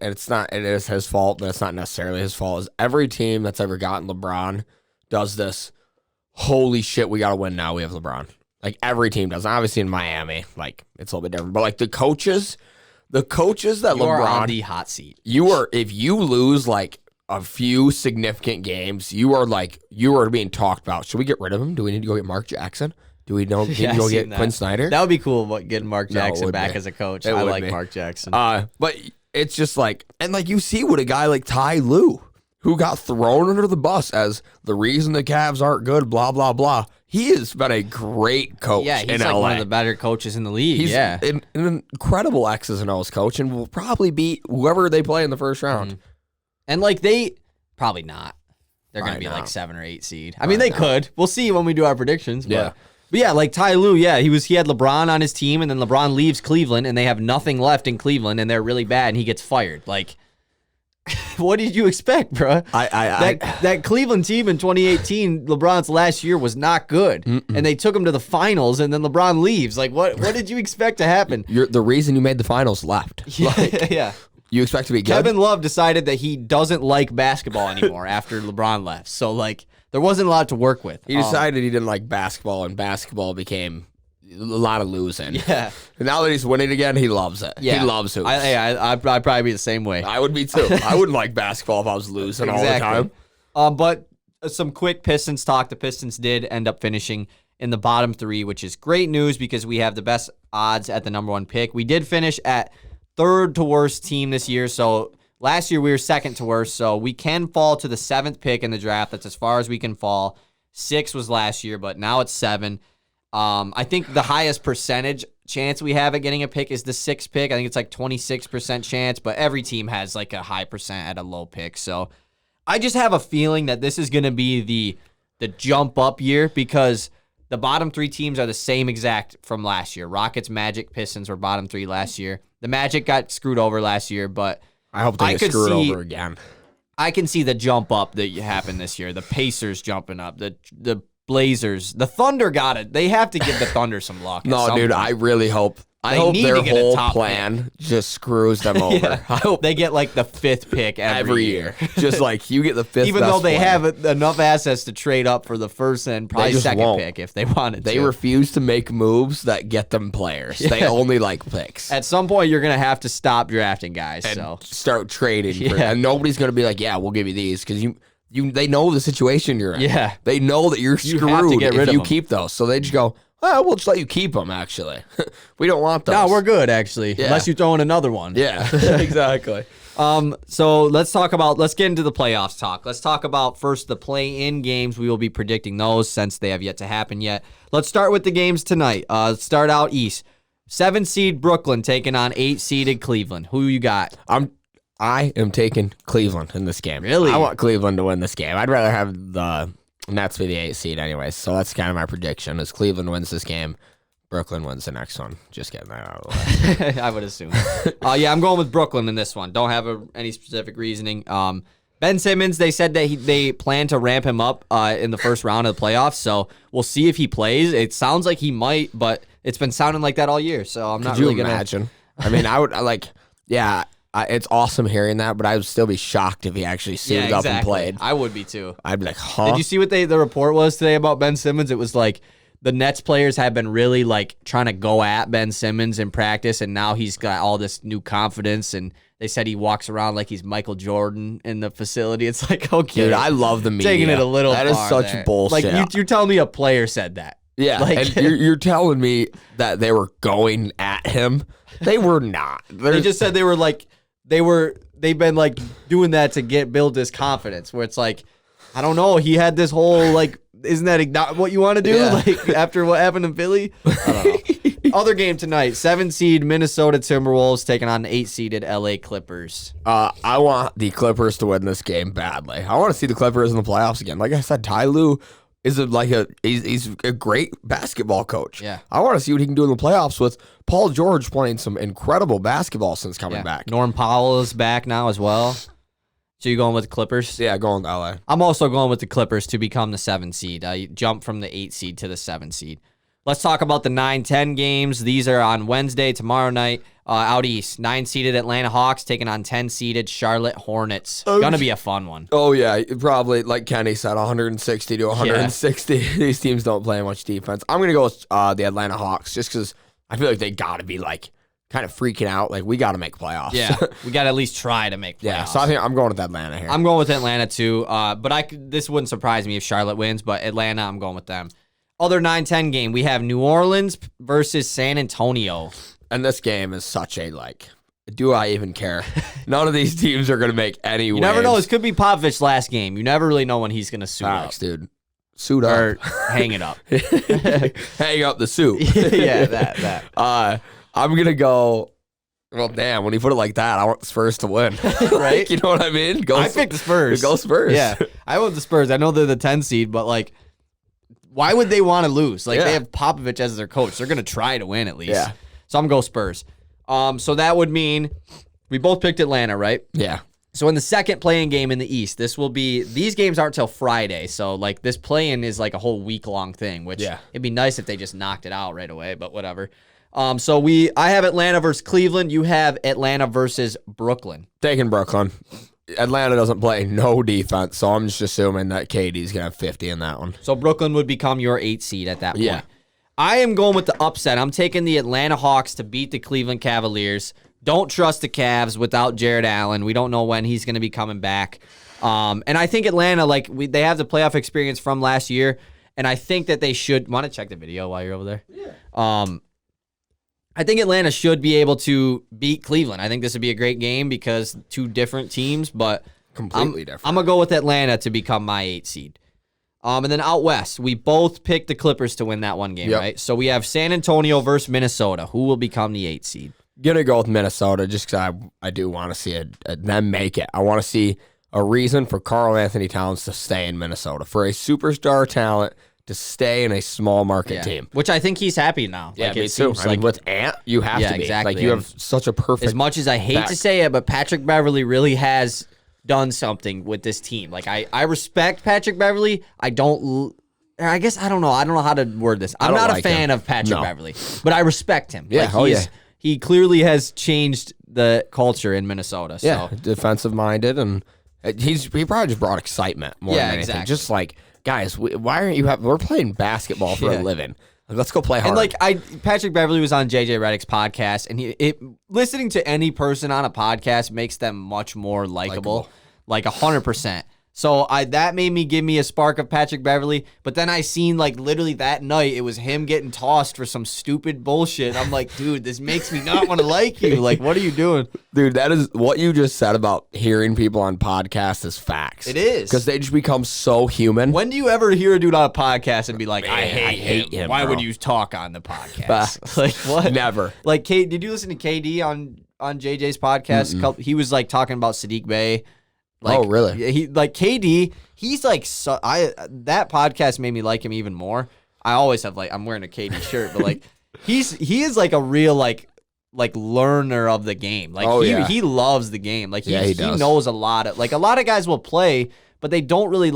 it is his fault, but it's not necessarily his fault, is every team that's ever gotten LeBron does this, holy shit, we got to win now, we have LeBron. Every team does. Obviously in Miami, it's a little bit different. But the coaches that
you
LeBron...
are on the hot seat.
If you lose, a few significant games, you are being talked about. Should we get rid of him? Do we need to go get Mark Jackson? Do we need to go get Quinn Snyder?
That would be cool, getting Mark Jackson back as a coach. I like Mark Jackson.
But it's just you see what a guy like Ty Lue, who got thrown under the bus as the reason the Cavs aren't good, blah, blah, blah. He has been a great coach in LA.
One of the better coaches in the league.
He's an incredible X's and O's coach and will probably beat whoever they play in the first round.
Mm-hmm. And they probably not. They're going to be 7 or 8 seed. They could. We'll see when we do our predictions. But Ty Lue, he had LeBron on his team, and then LeBron leaves Cleveland, and they have nothing left in Cleveland, and they're really bad, and he gets fired. What did you expect, bro? That Cleveland team in 2018, LeBron's last year, was not good, and they took him to the finals, and then LeBron leaves. What did you expect to happen?
The reason you made the finals left.
Yeah.
You expect to be good?
Kevin Love decided that he doesn't like basketball anymore after LeBron left. So, there wasn't a lot to work with.
He decided he didn't like basketball, and basketball became a lot of losing.
Yeah.
And now that he's winning again, he loves it. Yeah. He loves hoops.
I'd probably be the same way.
I would be, too. I wouldn't like basketball if I was losing all the time.
But some quick Pistons talk. The Pistons did end up finishing in the bottom 3, which is great news because we have the best odds at the number 1 pick. We did finish at third to worst team this year. So last year we were second to worst. So we can fall to the 7th pick in the draft. That's as far as we can fall. 6 was last year, but now it's 7. I think the highest percentage chance we have at getting a pick is the 6th pick. I think it's 26% chance, but every team has a high percent at a low pick. So I just have a feeling that this is going to be the jump up year because the bottom 3 teams are the same exact from last year. Rockets, Magic, Pistons were bottom 3 last year. The Magic got screwed over last year, but
I hope they get screwed over again.
I can see the jump up that happened this year. The Pacers jumping up, the Blazers, the Thunder got it. They have to give the Thunder some luck.
No, dude, I really hope. I hope their whole plan just screws them over.
Yeah. I hope they get the 5th pick every year.
Just you get the 5th.
Even though they have enough assets to trade up for the 1st and probably 2nd pick if they wanted to.
They refuse to make moves that get them players. Yeah. They only like picks.
At some point, you're going to have to stop drafting guys.
And start trading. And nobody's going to be we'll give you these because they know the situation you're in.
Yeah.
They know that you're screwed
have to get rid
if you
of
keep those. So they just go, we'll just let you keep them, actually. We don't want those.
No, we're good, actually. Yeah. Unless you throw in another one.
Yeah, exactly.
So let's get into the playoffs talk. Let's talk about first the play-in games. We will be predicting those since they have yet to happen yet. Let's start with the games tonight. Start out East. 7-seed Brooklyn taking on 8-seeded Cleveland. Who you got?
I am taking Cleveland in this game.
Really?
I want Cleveland to win this game. I'd rather have the Nets be the 8th seed anyways. So that's kind of my prediction is Cleveland wins this game. Brooklyn wins the next one. Just getting that out of the way.
I would assume. I'm going with Brooklyn in this one. Don't have any specific reasoning. Ben Simmons, they said that they plan to ramp him up in the first round of the playoffs, so we'll see if he plays. It sounds like he might, but it's been sounding like that all year, so I'm not really going to
imagine. I would it's awesome hearing that, but I would still be shocked if he actually suited up and played.
I would be too.
I'd be like, huh?
Did you see what the report was today about Ben Simmons? It was the Nets players have been really trying to go at Ben Simmons in practice, and now he's got all this new confidence, and they said he walks around like he's Michael Jordan in the facility. It's okay.
Dude, I love the media.
Taking it a little
That is
far
such
there.
bullshit.
You're telling me a player said that.
Yeah,
Like,
and you're telling me that they were going at him. They were not.
they just said they were like, they've been like doing that to build this confidence where it's like, I don't know. He had this whole like, isn't that not what you want to do?
Yeah.
Like after what happened in Philly? I don't know. Other game tonight, 7 seed Minnesota Timberwolves taking on 8 seeded LA Clippers.
I want the Clippers to win this game badly. I want to see the Clippers in the playoffs again. Like I said, Ty Lue is he's a great basketball coach.
Yeah.
I want to see what he can do in the playoffs with Paul George playing some incredible basketball since coming back.
Norm Powell is back now as well. So you going with the Clippers?
Yeah, going to LA.
I'm also going with the Clippers to become the 7 seed. I jump from the 8 seed to the 7 seed. Let's talk about the 9-10 games. These are on Wednesday, tomorrow night, out east. 9-seeded Atlanta Hawks taking on 10-seeded Charlotte Hornets. Gonna be a fun one.
Oh, yeah. Probably, like Kenny said, 160 to 160. Yeah. These teams don't play much defense. I'm going to go with the Atlanta Hawks just because I feel like they got to be, like, kind of freaking out. Like, we got to make playoffs.
Yeah, we got to at least try to make playoffs.
Yeah, so I think I'm going with Atlanta here.
I'm going with Atlanta, too. But this wouldn't surprise me if Charlotte wins, but Atlanta, I'm going with them. Other 9-10 game, we have New Orleans versus San Antonio.
And this game is such a, like, do I even care? None of these teams are going to make any waves.
You never know. This could be Popovich's last game. You never really know when he's going to suit
Facts,
up.
dude. Suit up.
Or hang it up.
Hang up the suit.
Yeah, that.
I'm going to go, well, damn, when you put it like that, I want the Spurs to win.
Right?
You know what I mean?
I picked the Spurs.
Go Spurs.
Yeah, I want the Spurs. I know they're the 10 seed, but, like, why would they want to lose? Like, they have Popovich as their coach. They're going to try to win at least.
Yeah.
So I'm going to go Spurs. So that would mean we both picked Atlanta, right?
Yeah.
So in the second play-in game in the East, these games aren't till Friday. So, like, this play-in is like a whole week-long thing, which it'd be nice if they just knocked it out right away, but whatever. So I have Atlanta versus Cleveland. You have Atlanta versus Brooklyn.
Taking Brooklyn. Atlanta doesn't play no defense, so I'm just assuming that KD's going to have 50 in that one.
So Brooklyn would become your 8 seed at that point. I am going with the upset. I'm taking the Atlanta Hawks to beat the Cleveland Cavaliers. Don't trust the Cavs without Jared Allen. We don't know when he's going to be coming back. And I think Atlanta, they have the playoff experience from last year, and I think that they should. Want to check the video while you're over there? Yeah. I think Atlanta should be able to beat Cleveland. I think this would be a great game because 2 different teams, but
completely different.
I'm going to go with Atlanta to become my 8 seed. And then out west, we both picked the Clippers to win that one game, right? So we have San Antonio versus Minnesota. Who will become the 8 seed?
Gonna go with Minnesota just because I do want to see them make it. I want to see a reason for Karl Anthony Towns to stay in Minnesota, for a superstar talent to stay in a small market team.
Which I think he's happy now.
Yeah, me too. I mean, with Ant, you have to be.
Exactly.
Like, you have such a perfect...
As much as I hate to say it, but Patrick Beverley really has done something with this team. Like, I respect Patrick Beverley. I don't know how to word this. I'm not a fan of Patrick Beverley, but I respect him.
Yeah,
he clearly has changed the culture in Minnesota. So.
Yeah, defensive minded, and he probably just brought excitement more than anything.
Exactly.
Just like, guys, why aren't you we're playing basketball for a living. Like, let's go play hard.
And Patrick Beverley was on JJ Redick's podcast, and listening to any person on a podcast makes them much more likable. Like 100%. So that made me give me a spark of Patrick Beverley, but then I seen literally that night it was him getting tossed for some stupid bullshit. I'm like, dude, this makes me not want to like you. Like, what are you doing?
Dude, that is what you just said about hearing people on podcasts is facts.
It is.
Because they just become so human.
When do you ever hear a dude on a podcast and be like, I hate him. Why would you talk on the podcast? Like, what?
Never.
Like, did you listen to KD on JJ's podcast? He was talking about Sadiq Bey.
Oh, really?
He KD. He's that podcast made me like him even more. I always have I'm wearing a KD shirt, but he is a real learner of the game. He loves the game. He knows a lot of a lot of guys will play, but they don't really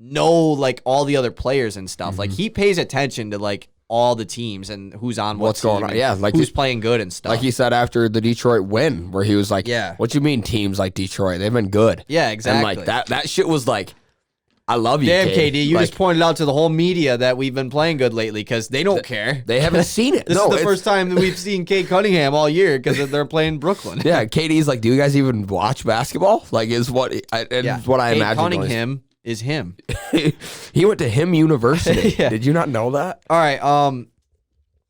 know all the other players and stuff. He pays attention to all the teams and who's on what's going on. Yeah, who's playing good and stuff.
Like he said after the Detroit win, where he was like, "Yeah, what you mean teams like Detroit? They've been good."
Yeah, exactly.
And that shit was I love you,
damn KD. You just pointed out to the whole media that we've been playing good lately because they don't care.
They haven't seen it.
This is the first time that we've seen Cade Cunningham all year because they're playing Brooklyn.
Yeah, KD's do you guys even watch basketball? Is what I imagine.
Cunningham is him.
He went to him University.
Yeah.
Did you not know that?
All right.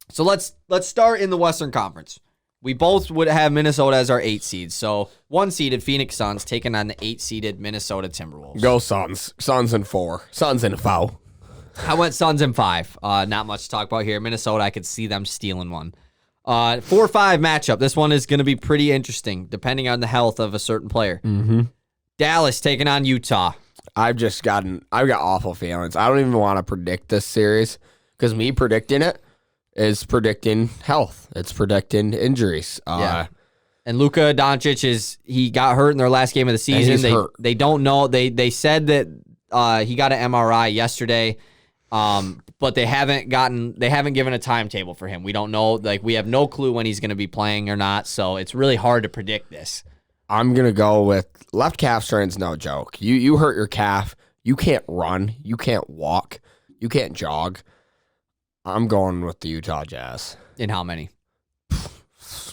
So let's start in the Western Conference. We both would have Minnesota as our 8 seed. So 1-seeded Phoenix Suns taking on the 8-seeded Minnesota Timberwolves.
Go Suns. Suns in 4. Suns in 5.
I went Suns in 5. Not much to talk about here. Minnesota, I could see them stealing one. 4-5 matchup. This one is going to be pretty interesting, depending on the health of a certain player.
Mm-hmm.
Dallas taking on Utah.
I've got awful feelings. I don't even want to predict this series because me predicting it is predicting health. It's predicting injuries.
Yeah. And Luka Doncic he got hurt in their last game of the season. They don't know. They said that he got an MRI yesterday. But they haven't given a timetable for him. We don't know. Like, we have no clue when he's going to be playing or not. So it's really hard to predict this.
I'm going to go with left calf strain's no joke. You hurt your calf. You can't run. You can't walk. You can't jog. I'm going with the Utah Jazz.
In how many?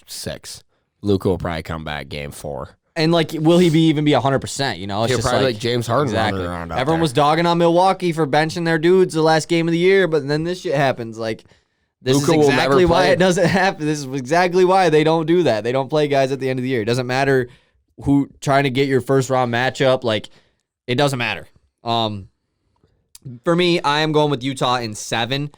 6. Luka will probably come back game 4.
And, like, will he even be 100%? You know, it's
He'll
just
probably like James Harden
exactly.
running around out
Everyone
there.
was dogging on Milwaukee for benching their dudes the last game of the year, but then this shit happens. Like, this
Luka
is
will
exactly
never
why
play.
it doesn't happen. This is exactly why they don't do that. They don't play guys at the end of the year. It doesn't matter who trying to get your first round matchup. Like, it doesn't matter. For me, I am going with Utah in 7.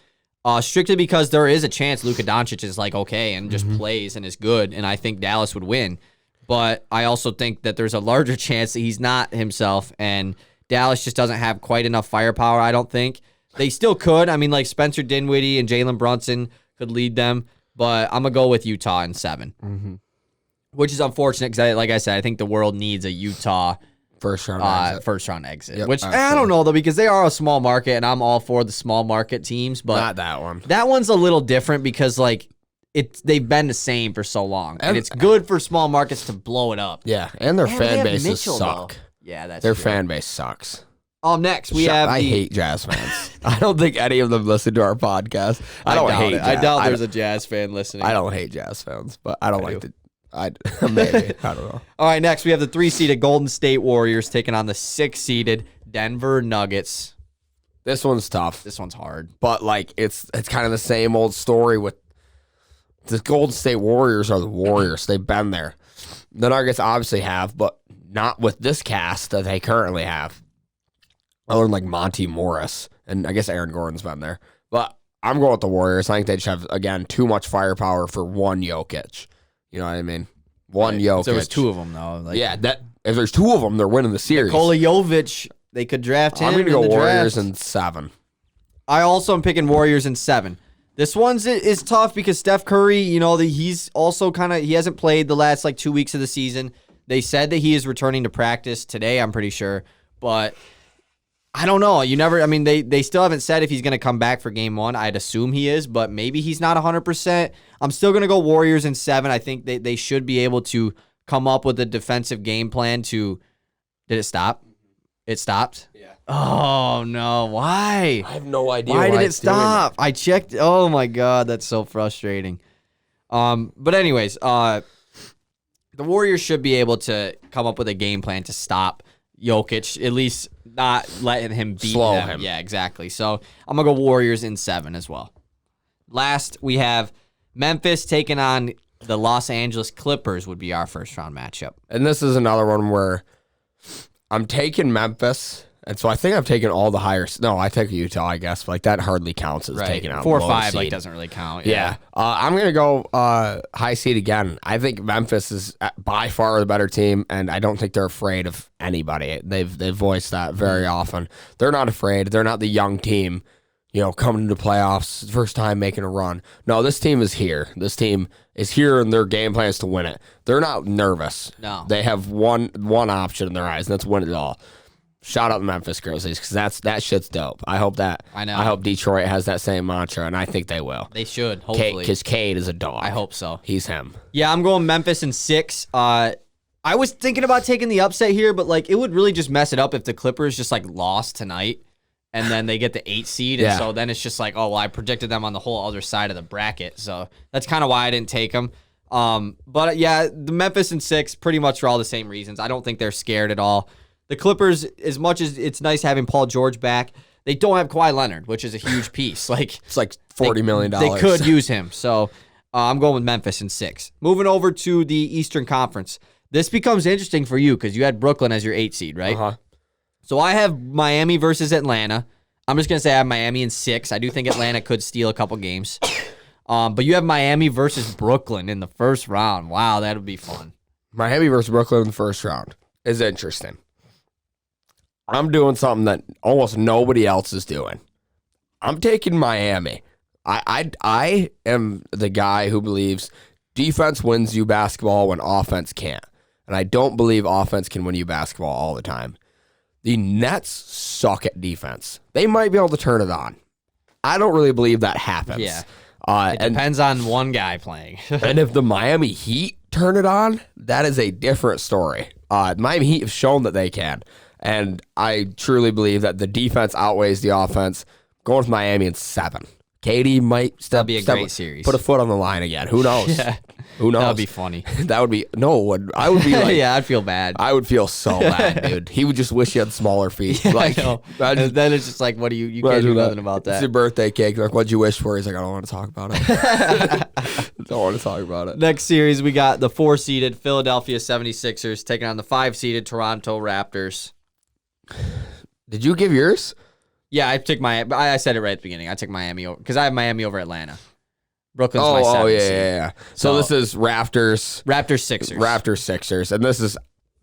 Strictly because there is a chance Luka Doncic is like okay and just plays and is good, and I think Dallas would win. But I also think that there's a larger chance that he's not himself, and Dallas just doesn't have quite enough firepower, I don't think. They still could. I mean, like Spencer Dinwiddie and Jalen Brunson could lead them, but I'm going to go with Utah in 7, which is unfortunate because, like I said, I think the world needs a Utah
first round exit.
Yep, which I don't know, though, because they are a small market, and I'm all for the small market teams. But
not that one.
That one's a little different because, like, they've been the same for so long, and it's good for small markets to blow it up.
Yeah, and their fan bases
Mitchell,
suck.
Though. Yeah, that's
their
true.
fan base sucks.
Next we have.
I hate Jazz fans. I don't think any of them listen to our podcast. I don't hate.
I doubt there's a Jazz fan listening.
I don't hate Jazz fans, but I don't like to. Maybe I don't know.
All right, next we have the 3-seeded Golden State Warriors taking on the 6-seeded Denver Nuggets.
This one's tough.
This one's hard,
but like it's kind of the same old story with the Golden State Warriors are the Warriors. They've been there. The Nuggets obviously have, but not with this cast that they currently have. Other than like Monty Morris, and I guess Aaron Gordon's been there. But I'm going with the Warriors. I think they just have, again, too much firepower for one Jokic. You know what I mean? One Jokic.
So there's 2 of them, though. Like,
yeah, if there's 2 of them, they're winning the series.
Nikola Jovic, they could draft him.
I'm going to go
in the
Warriors
draft.
in 7.
I also am picking Warriors in 7. This one's is tough because Steph Curry, you know, he's also he hasn't played the last like 2 weeks of the season. They said that he is returning to practice today, I'm pretty sure. But I don't know. They still haven't said if he's going to come back for game 1. I'd assume he is, but maybe he's not 100%. I'm still going to go Warriors in 7. I think they should be able to come up with a defensive game plan to. Did it stop? It stopped? Yeah. Oh, no. Why?
I have no idea
why did it stop? I checked. Oh, my God. That's so frustrating. But anyways, the Warriors should be able to come up with a game plan to stop Jokic, at least not letting him beat
Slow
them.
him.
Yeah, exactly. So I'm going to go Warriors in 7 as well. Last, we have Memphis taking on the Los Angeles Clippers would be our first round matchup.
And this is another one where I'm taking Memphis, and so I think I've taken all the higher. No, I take Utah, I guess. But like that hardly counts as taking out
4 or
low
5
seed.
like doesn't really count.
Yeah, I'm gonna go high seed again. I think Memphis is by far the better team, and I don't think they're afraid of anybody. They've voiced that very often. They're not afraid. They're not the young team, you know, coming into playoffs, first time making a run. No, this team is here. This team is here, and their game plan is to win it. They're not nervous.
No,
they have one option in their eyes, and that's win it all. Shout out the Memphis Grizzlies because that shit's dope. I hope Detroit has that same mantra, and I think they will.
They should, hopefully.
Because Cade is a dog.
I hope so.
He's him.
Yeah, I'm going Memphis in 6. I was thinking about taking the upset here, but like it would really just mess it up if the Clippers just like lost tonight and then they get the 8 seed. And so then it's just like, oh, well, I predicted them on the whole other side of the bracket. So that's kind of why I didn't take them. But yeah, the Memphis in 6, pretty much for all the same reasons. I don't think they're scared at all. The Clippers, as much as it's nice having Paul George back, they don't have Kawhi Leonard, which is a huge piece. Like
it's like $40 million.
They could use him. So I'm going with Memphis in 6. Moving over to the Eastern Conference. This becomes interesting for you because you had Brooklyn as your 8 seed, right?
Uh-huh.
So I have Miami versus Atlanta. I'm just going to say I have Miami in 6. I do think Atlanta could steal a couple games. But you have Miami versus Brooklyn in the first round. Wow, that would be fun.
Miami versus Brooklyn in the first round is interesting. I'm doing something that almost nobody else is doing. I'm taking Miami. I am the guy who believes defense wins you basketball when offense can't. And I don't believe offense can win you basketball all the time. The Nets suck at defense. They might be able to turn it on. I don't really believe that happens.
Yeah. It depends on one guy playing.
And if the Miami Heat turn it on, that is a different story. Miami Heat have shown that they can. And I truly believe that the defense outweighs the offense. Going with Miami in 7. KD might
be a great series.
Put a foot on the line again. Who knows?
Yeah.
Who knows?
That would be funny.
That would be I would be like,
yeah, I'd feel bad.
I would feel so bad, dude. He would just wish he had smaller feet.
Yeah,
like,
I know. And then it's just like, what do you can't do nothing about that.
It's your birthday cake. Like, what'd you wish for? He's like, I don't want to talk about it. Don't want to talk about it.
Next series, we got the 4-seeded Philadelphia 76ers taking on the 5-seeded Toronto Raptors.
Did you give yours?
Yeah, I said it right at the beginning. I took Miami over because I have Miami over Atlanta. Brooklyn's my 7th seed.
Yeah. So this is Raptors Sixers, and this is,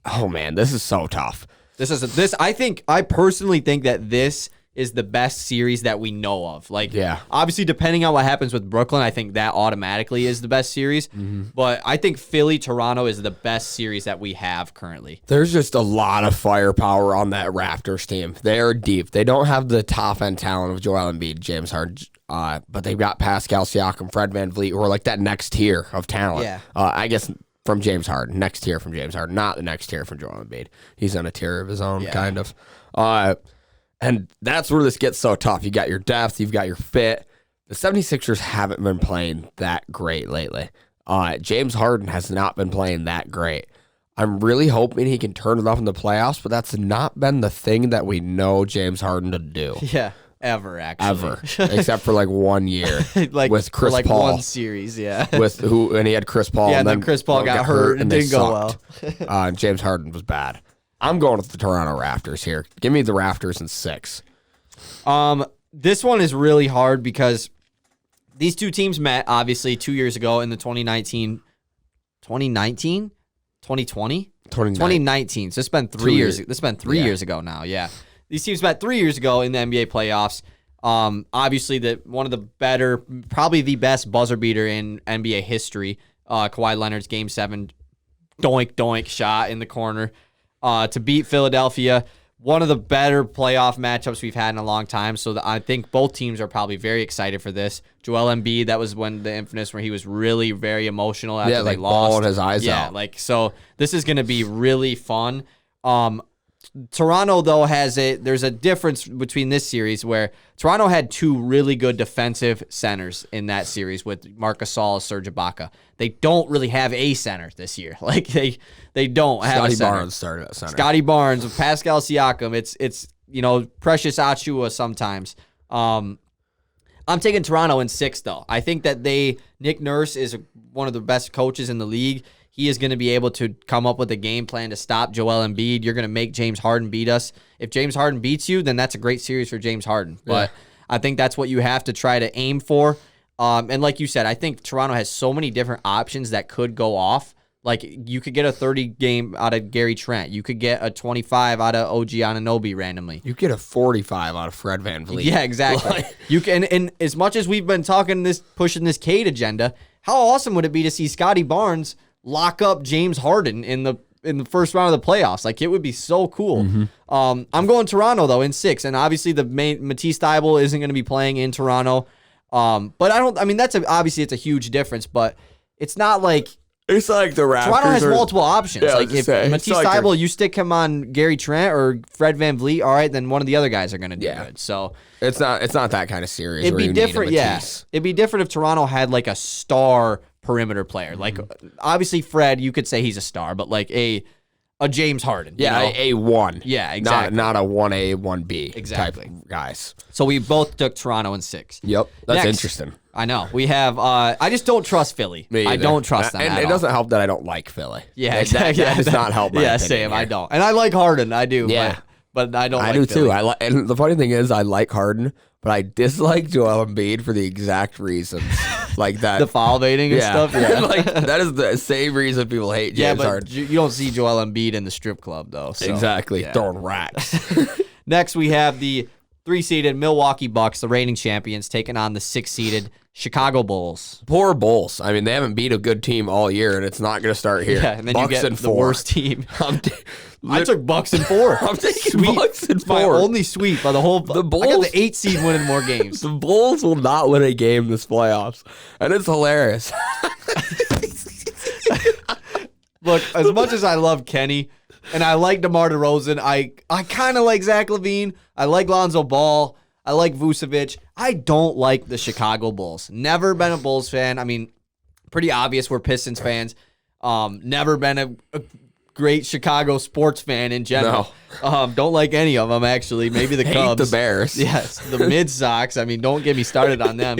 oh man, this is so tough.
I personally think that this is the best series that we know of. Like, obviously, depending on what happens with Brooklyn, I think that automatically is the best series. Mm-hmm. But I think Philly-Toronto is the best series that we have currently.
There's just a lot of firepower on that Raptors team. They're deep. They don't have the top-end talent of Joel Embiid, James Harden, but they've got Pascal Siakam, Fred VanVleet, who are like that next tier of talent.
Yeah.
I guess from James Harden, next tier from James Harden, not the next tier from Joel Embiid. He's on a tier of his own, kind of. And that's where this gets so tough. You got your depth, you've got your fit. The 76ers haven't been playing that great lately. James Harden has not been playing that great. I'm really hoping he can turn it off in the playoffs, but that's not been the thing that we know James Harden to do.
Yeah, ever, actually.
Ever. Except for like 1 year.
Like
with Chris
like
Paul.
One series, yeah.
And he had Chris Paul.
Yeah, and then Chris Paul got hurt and didn't go well.
James Harden was bad. I'm going with the Toronto Raptors here. Give me the Raptors in 6.
This one is really hard because these two teams met, obviously, 2 years ago in the 2019? 2019? 2020? 2019. So it's been 3 years. This has been 3 years ago now, yeah. These teams met 3 years ago in the NBA playoffs. Obviously, one of the better, probably the best buzzer beater in NBA history, Kawhi Leonard's Game 7 doink shot in the corner. To beat Philadelphia, one of the better playoff matchups we've had in a long time. So I think both teams are probably very excited for this. Joel Embiid, that was when the infamous where he was really very emotional after they lost.
Bawling his eyes out.
Yeah, so this is going to be really fun. Toronto, though, there's a difference between this series where Toronto had 2 really good defensive centers in that series with Marc Gasol, Serge Ibaka. They don't really have a center this year. Like they don't have a center.
Scotty Barnes started at center.
Scotty Barnes with Pascal Siakam. It's Precious Achiuwa sometimes. I'm taking Toronto in 6 though. I think that Nick Nurse is one of the best coaches in the league. He is going to be able to come up with a game plan to stop Joel Embiid. You're going to make James Harden beat us. If James Harden beats you, then that's a great series for James Harden. But I think that's what you have to try to aim for. And like you said, I think Toronto has so many different options that could go off. Like you could get a 30 game out of Gary Trent. You could get a 25 out of OG Anunoby randomly.
You get a 45 out of Fred VanVleet.
Yeah, exactly. You can, and as much as we've been pushing this Cade agenda, how awesome would it be to see Scotty Barnes lock up James Harden in the first round of the playoffs? Like, it would be so cool. Mm-hmm. I'm going Toronto, though, in 6. And obviously, Matisse Thybulle isn't going to be playing in Toronto. But obviously, it's a huge difference, but it's not like...
It's like the Raptors.
Toronto has multiple options.
Yeah,
like, if Matisse Thybulle, you stick him on Gary Trent or Fred VanVleet, all right, then one of the other guys are going to do good. So...
It's not that kind of series.
It'd be different, It'd be different if Toronto had, like, a star perimeter player. Like, obviously, Fred, you could say he's a star, but like a a James Harden.
Yeah,
you know?
a 1.
Yeah, exactly.
Not a 1A, 1B
Exactly.
type guys.
So we both took Toronto in 6.
Yep, that's
Next.
interesting.
I know. We have, I just don't trust Philly.
Me
I
either.
don't trust them
And
at
it
all.
doesn't help that I don't like Philly.
Yeah,
exactly. That does not help my
Yeah,
opinion
same.
here.
I don't. And I like Harden. I do.
Yeah.
But I don't
I
like
do
Philly.
too. And the funny thing is, I like Harden, but I dislike Joel Embiid for the exact reasons like that.
The foul baiting and stuff. Yeah.
like that is the same reason people hate James
but
Harden.
you don't see Joel Embiid in the strip club, though. So.
Exactly,
Yeah.
throwing racks.
Next, we have the 3-seeded Milwaukee Bucks, the reigning champions, taking on the 6-seeded Chicago Bulls.
Poor Bulls. I mean, they haven't beat a good team all year, and it's not going to start here.
Yeah, and then
Bucks
you get
and
the
4.
worst team. I took Bucks and 4.
I'm taking
Sweep.
Bucks and
My
4.
only sweep of the whole.
The
I got
Bulls-
the 8 seed winning more games.
The Bulls will not win a game this playoffs, and it's hilarious.
Look, as much as I love Kenny and I like DeMar DeRozan, I kind of like Zach LaVine. I like Lonzo Ball. I like Vucevic. I don't like the Chicago Bulls. Never been a Bulls fan. I mean, pretty obvious we're Pistons fans. Never been a great Chicago sports fan in general. No. Don't like any of them, actually. Maybe the
Hate
Cubs.
the Bears.
Yes, the Mid Sox. I mean, don't get me started on them.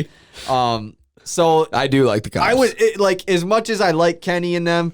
So
I do like the Cubs.
I would like, as much as I like Kenny and them,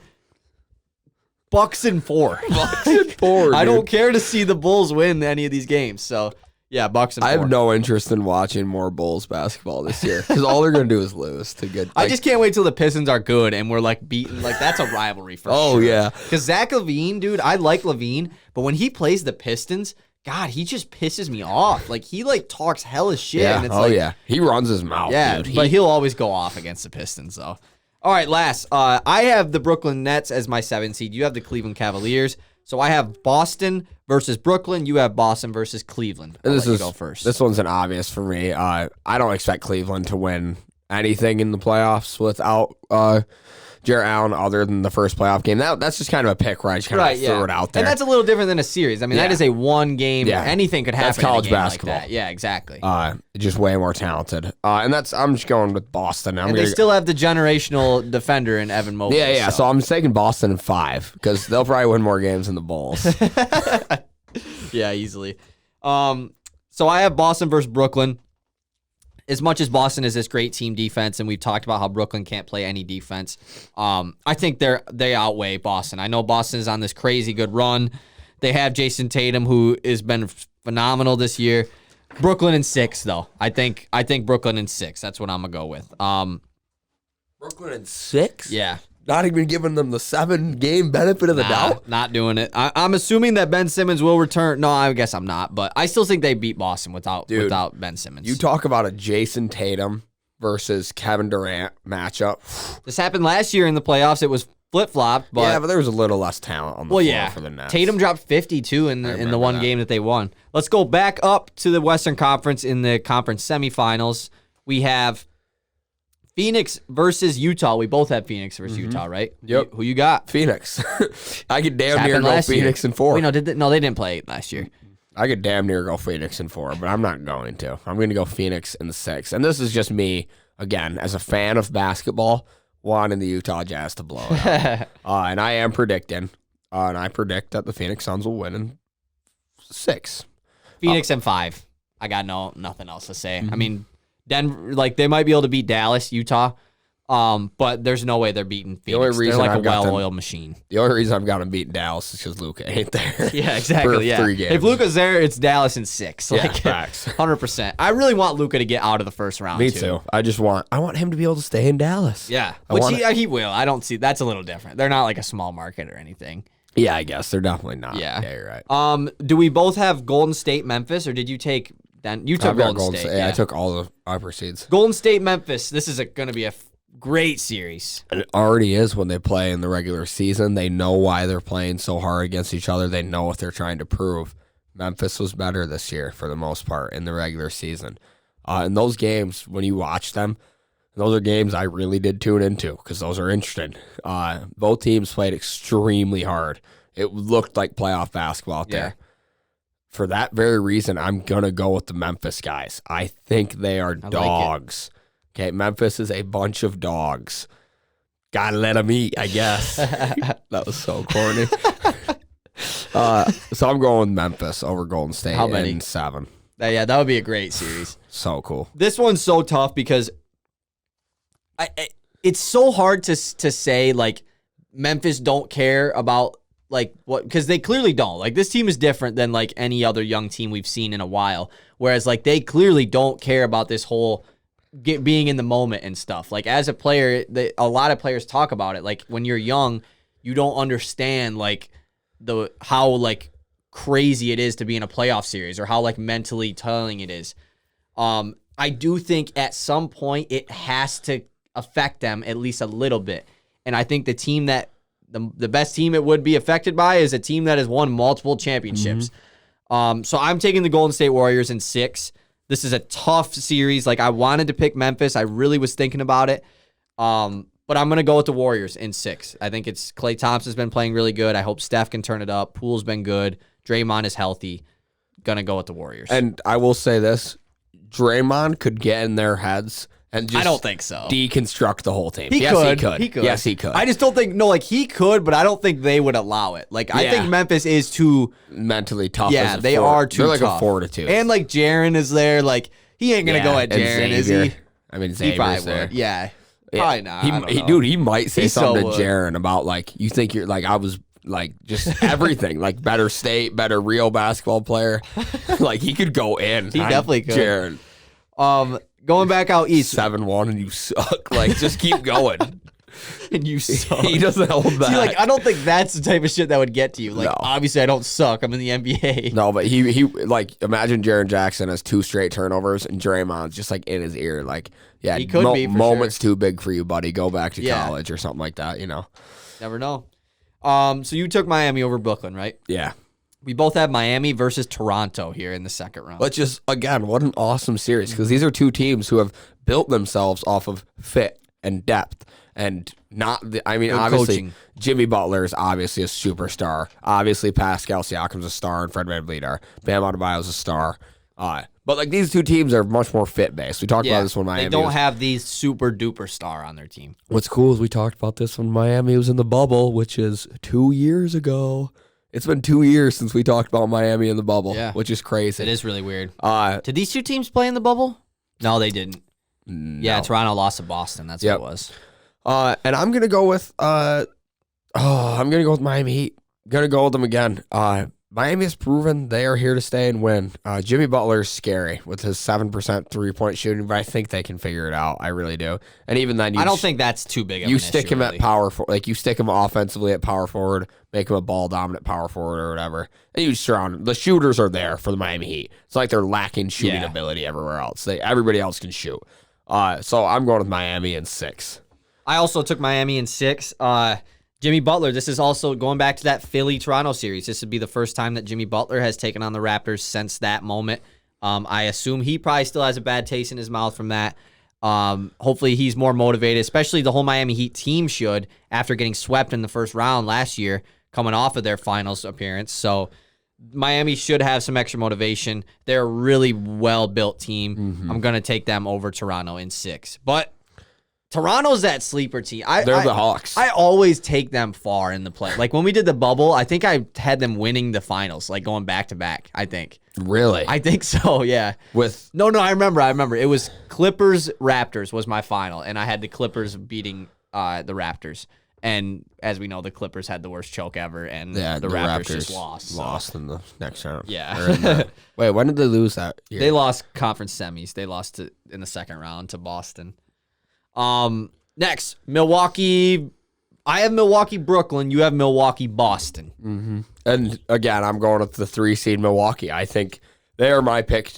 Bucks and 4.
Bucks and 4.
I
dude.
don't care to see the Bulls win any of these games. So yeah, Bucks and 4.
I have no interest in watching more Bulls basketball this year because all they're going to do is lose to good.
I just can't wait till the Pistons are good and we're like beaten. Like that's a rivalry for
Oh,
sure.
yeah.
Because Zach LaVine, dude, I like LaVine, but when he plays the Pistons, God, he just pisses me off. Like he like talks hella shit.
Yeah.
And it's
Oh
like,
yeah. He runs his mouth.
Yeah,
dude.
but he'll always go off against the Pistons, though. All right, last. I have the Brooklyn Nets as my 7 seed. You have the Cleveland Cavaliers. So I have Boston versus Brooklyn. You have Boston versus Cleveland. I'll let you go first.
This one's an obvious for me. I don't expect Cleveland to win anything in the playoffs without Jarrett Allen other than the first playoff game. That's just kind of a pick where I just kind of threw it out there.
And that's a little different than a series. I mean, that is a one game.
Yeah.
Anything could happen.
That's college
in a game
basketball.
Like that. Yeah, exactly.
Just way more talented. And I'm just going with Boston.
And they still have the generational defender in Evan Mobley.
Yeah. So I'm just taking Boston in 5 because they'll probably win more games than the Bulls.
Yeah, easily. So I have Boston versus Brooklyn. As much as Boston is this great team defense, and we've talked about how Brooklyn can't play any defense, I think they outweigh Boston. I know Boston is on this crazy good run. They have Jason Tatum, who has been phenomenal this year. Brooklyn in 6, though. I think Brooklyn in 6. That's what I'm gonna go with.
Brooklyn in 6?
Yeah.
Not even giving them the 7-game benefit of the doubt?
Not doing it. I'm assuming that Ben Simmons will return. No, I guess I'm not, but I still think they beat Boston without Ben Simmons.
You talk about a Jason Tatum versus Kevin Durant matchup.
This happened last year in the playoffs. It was flip-flopped, but
Yeah, but there was a little less talent on the floor for the Nets.
Tatum dropped 52 in the one game that they won. Let's go back up to the Western Conference in the conference semifinals. We have Phoenix versus Utah. We both have Phoenix versus Utah, right?
Yep.
Who you got?
Phoenix. I could damn near go Phoenix in 4.
Wait, no, they didn't play last year.
I could damn near go Phoenix in 4, but I'm not going to. I'm going to go Phoenix in 6. And this is just me, again, as a fan of basketball, wanting the Utah Jazz to blow it out. And I am predicting, and I predict that the Phoenix Suns will win in 6.
Phoenix in 5. I got nothing else to say. I mean, Denver, like they might be able to beat Dallas, Utah, but there's no way they're beating Phoenix.
only reason
they're like
I've
a
got them-
well-oiled machine.
The only reason I've got them beating Dallas is because Luka ain't there.
Yeah, exactly.
For 3 games.
If Luka's there, it's Dallas in 6.
Yeah,
Like,
facts.
100%. I really want Luka to get out of the first round.
Me too. I want him to be able to stay in Dallas.
Yeah,
I
which
want
he will. I don't see that's a little different. They're not like a small market or anything.
Yeah, I guess they're definitely not.
Yeah.
You're right.
Do we both have Golden State, Memphis, or did you take? You took
I've got
Golden State.
Yeah, I took all the upper seeds.
Golden State, Memphis. This is going to be a great series.
And it already is when they play in the regular season. They know why they're playing so hard against each other. They know what they're trying to prove. Memphis was better this year for the most part in the regular season. And those games, when you watch them, those are games I really did tune into because those are interesting. Both teams played extremely hard. It looked like playoff basketball out there. For that very reason, I'm going to go with the Memphis guys. I think they are dogs. Okay, Memphis is a bunch of dogs. Gotta let them eat, I guess. That was so corny. So I'm going with Memphis over Golden State.
How many?
In 7.
Yeah, that would be a great series.
So cool.
This one's so tough because it's so hard to say, like, Memphis don't care about, like, what, because they clearly don't. Like, this team is different than, like, any other young team we've seen in a while. Whereas, like, they clearly don't care about this whole being in the moment and stuff. Like, as a player, a lot of players talk about it. Like, when you're young, you don't understand, like, how, like, crazy it is to be in a playoff series or how, like, mentally telling it is. I do think at some point it has to affect them at least a little bit. And I think the team that the best team it would be affected by is a team that has won multiple championships. So I'm taking the Golden State Warriors in 6. This is a tough series. Like, I wanted to pick Memphis. I really was thinking about it. But I'm going to go with the Warriors in 6. I think it's Klay Thompson's been playing really good. I hope Steph can turn it up. Poole's been good. Draymond is healthy. Going to go with the Warriors.
And I will say this. Draymond could get in their heads and just
I don't think so.
Deconstruct the whole team.
He could.
Yes, he could.
I just don't think, like, he could, but I don't think they would allow it. Like, I think Memphis is too
mentally tough.
Yeah, they are too
tough. They're like
tough.
a 4-2.
And, like, Jaren is there. Like, he ain't going to go at Jaren, is he?
I mean,
He probably
Xavier's there.
would. Yeah. Probably not. I don't know.
Dude, he might say
He
something
so
to
would.
Jaren about, like, you think you're, like, I was, like, just everything. Like, better state, better real basketball player. Like, he could go in.
He definitely could.
Jaren.
Going back out east.
7-1 and you suck. Like, just keep going.
And you suck.
He doesn't hold back.
See, like, I don't think that's the type of shit that would get to you. Like,
No.
obviously, I don't suck. I'm in the NBA.
No, but he like, imagine Jaren Jackson has 2 straight turnovers and Draymond's just, like, in his ear. Like, yeah,
He could be, for
moments too big for you, buddy. Go back to
Yeah.
college or something like that, you know?
Never know. So you took Miami over Brooklyn, right?
Yeah.
We both have Miami versus Toronto here in the second round.
But just, again, what an awesome series, because these are 2 teams who have built themselves off of fit and depth and
Good
obviously,
coaching.
Jimmy Butler is obviously a superstar. Obviously, Pascal Siakam's a star and Fred VanVleet are. Bam Adebayo's a star. But, like, these 2 teams are much more fit-based. We talked about this when Miami
They don't have these super-duper star on their team.
What's cool is we talked about this when Miami was in the bubble, which is 2 years ago. It's been 2 years since we talked about Miami in the bubble, which is crazy.
It is really weird.
Did
Did these 2 teams play in the bubble? No, they didn't.
no.
Yeah, Toronto lost to Boston. That's what it was.
And I'm gonna go with Miami Heat. Gonna go with them again. Miami has proven they are here to stay and win. Jimmy Butler is scary with his 7% 3-point shooting, but I think they can figure it out. I really do. And even then,
I don't think that's too big of
you
an
stick
issue,
him
really.
at power forward, like you stick him offensively at power forward, make him a ball dominant power forward or whatever, and you surround him. The shooters are there for the Miami Heat. It's like they're lacking shooting ability everywhere else. Everybody else can shoot. So I'm going with Miami in 6.
I also took Miami in 6. Jimmy Butler, this is also going back to that Philly-Toronto series. This would be the first time that Jimmy Butler has taken on the Raptors since that moment. I assume he probably still has a bad taste in his mouth from that. Hopefully he's more motivated, especially the whole Miami Heat team should, after getting swept in the first round last year, coming off of their finals appearance. So Miami should have some extra motivation. They're a really well-built team.
Mm-hmm.
I'm going to take them over Toronto in 6. But Toronto's that sleeper team.
They're the Hawks.
I always take them far in the play. Like, when we did the bubble, I think I had them winning the finals, like going back-to-back, I think.
Really?
I think so, yeah. No, I remember. It was Clippers-Raptors was my final, and I had the Clippers beating the Raptors. And as we know, the Clippers had the worst choke ever, and the Raptors just lost.
Lost in the next round.
Yeah.
Wait, when did they lose that year?
They lost conference semis. They lost in the second round to Boston. Next, Milwaukee. I have Milwaukee, Brooklyn. You have Milwaukee, Boston.
Mm-hmm. And again, I'm going with the 3 seed Milwaukee. I think they are my pick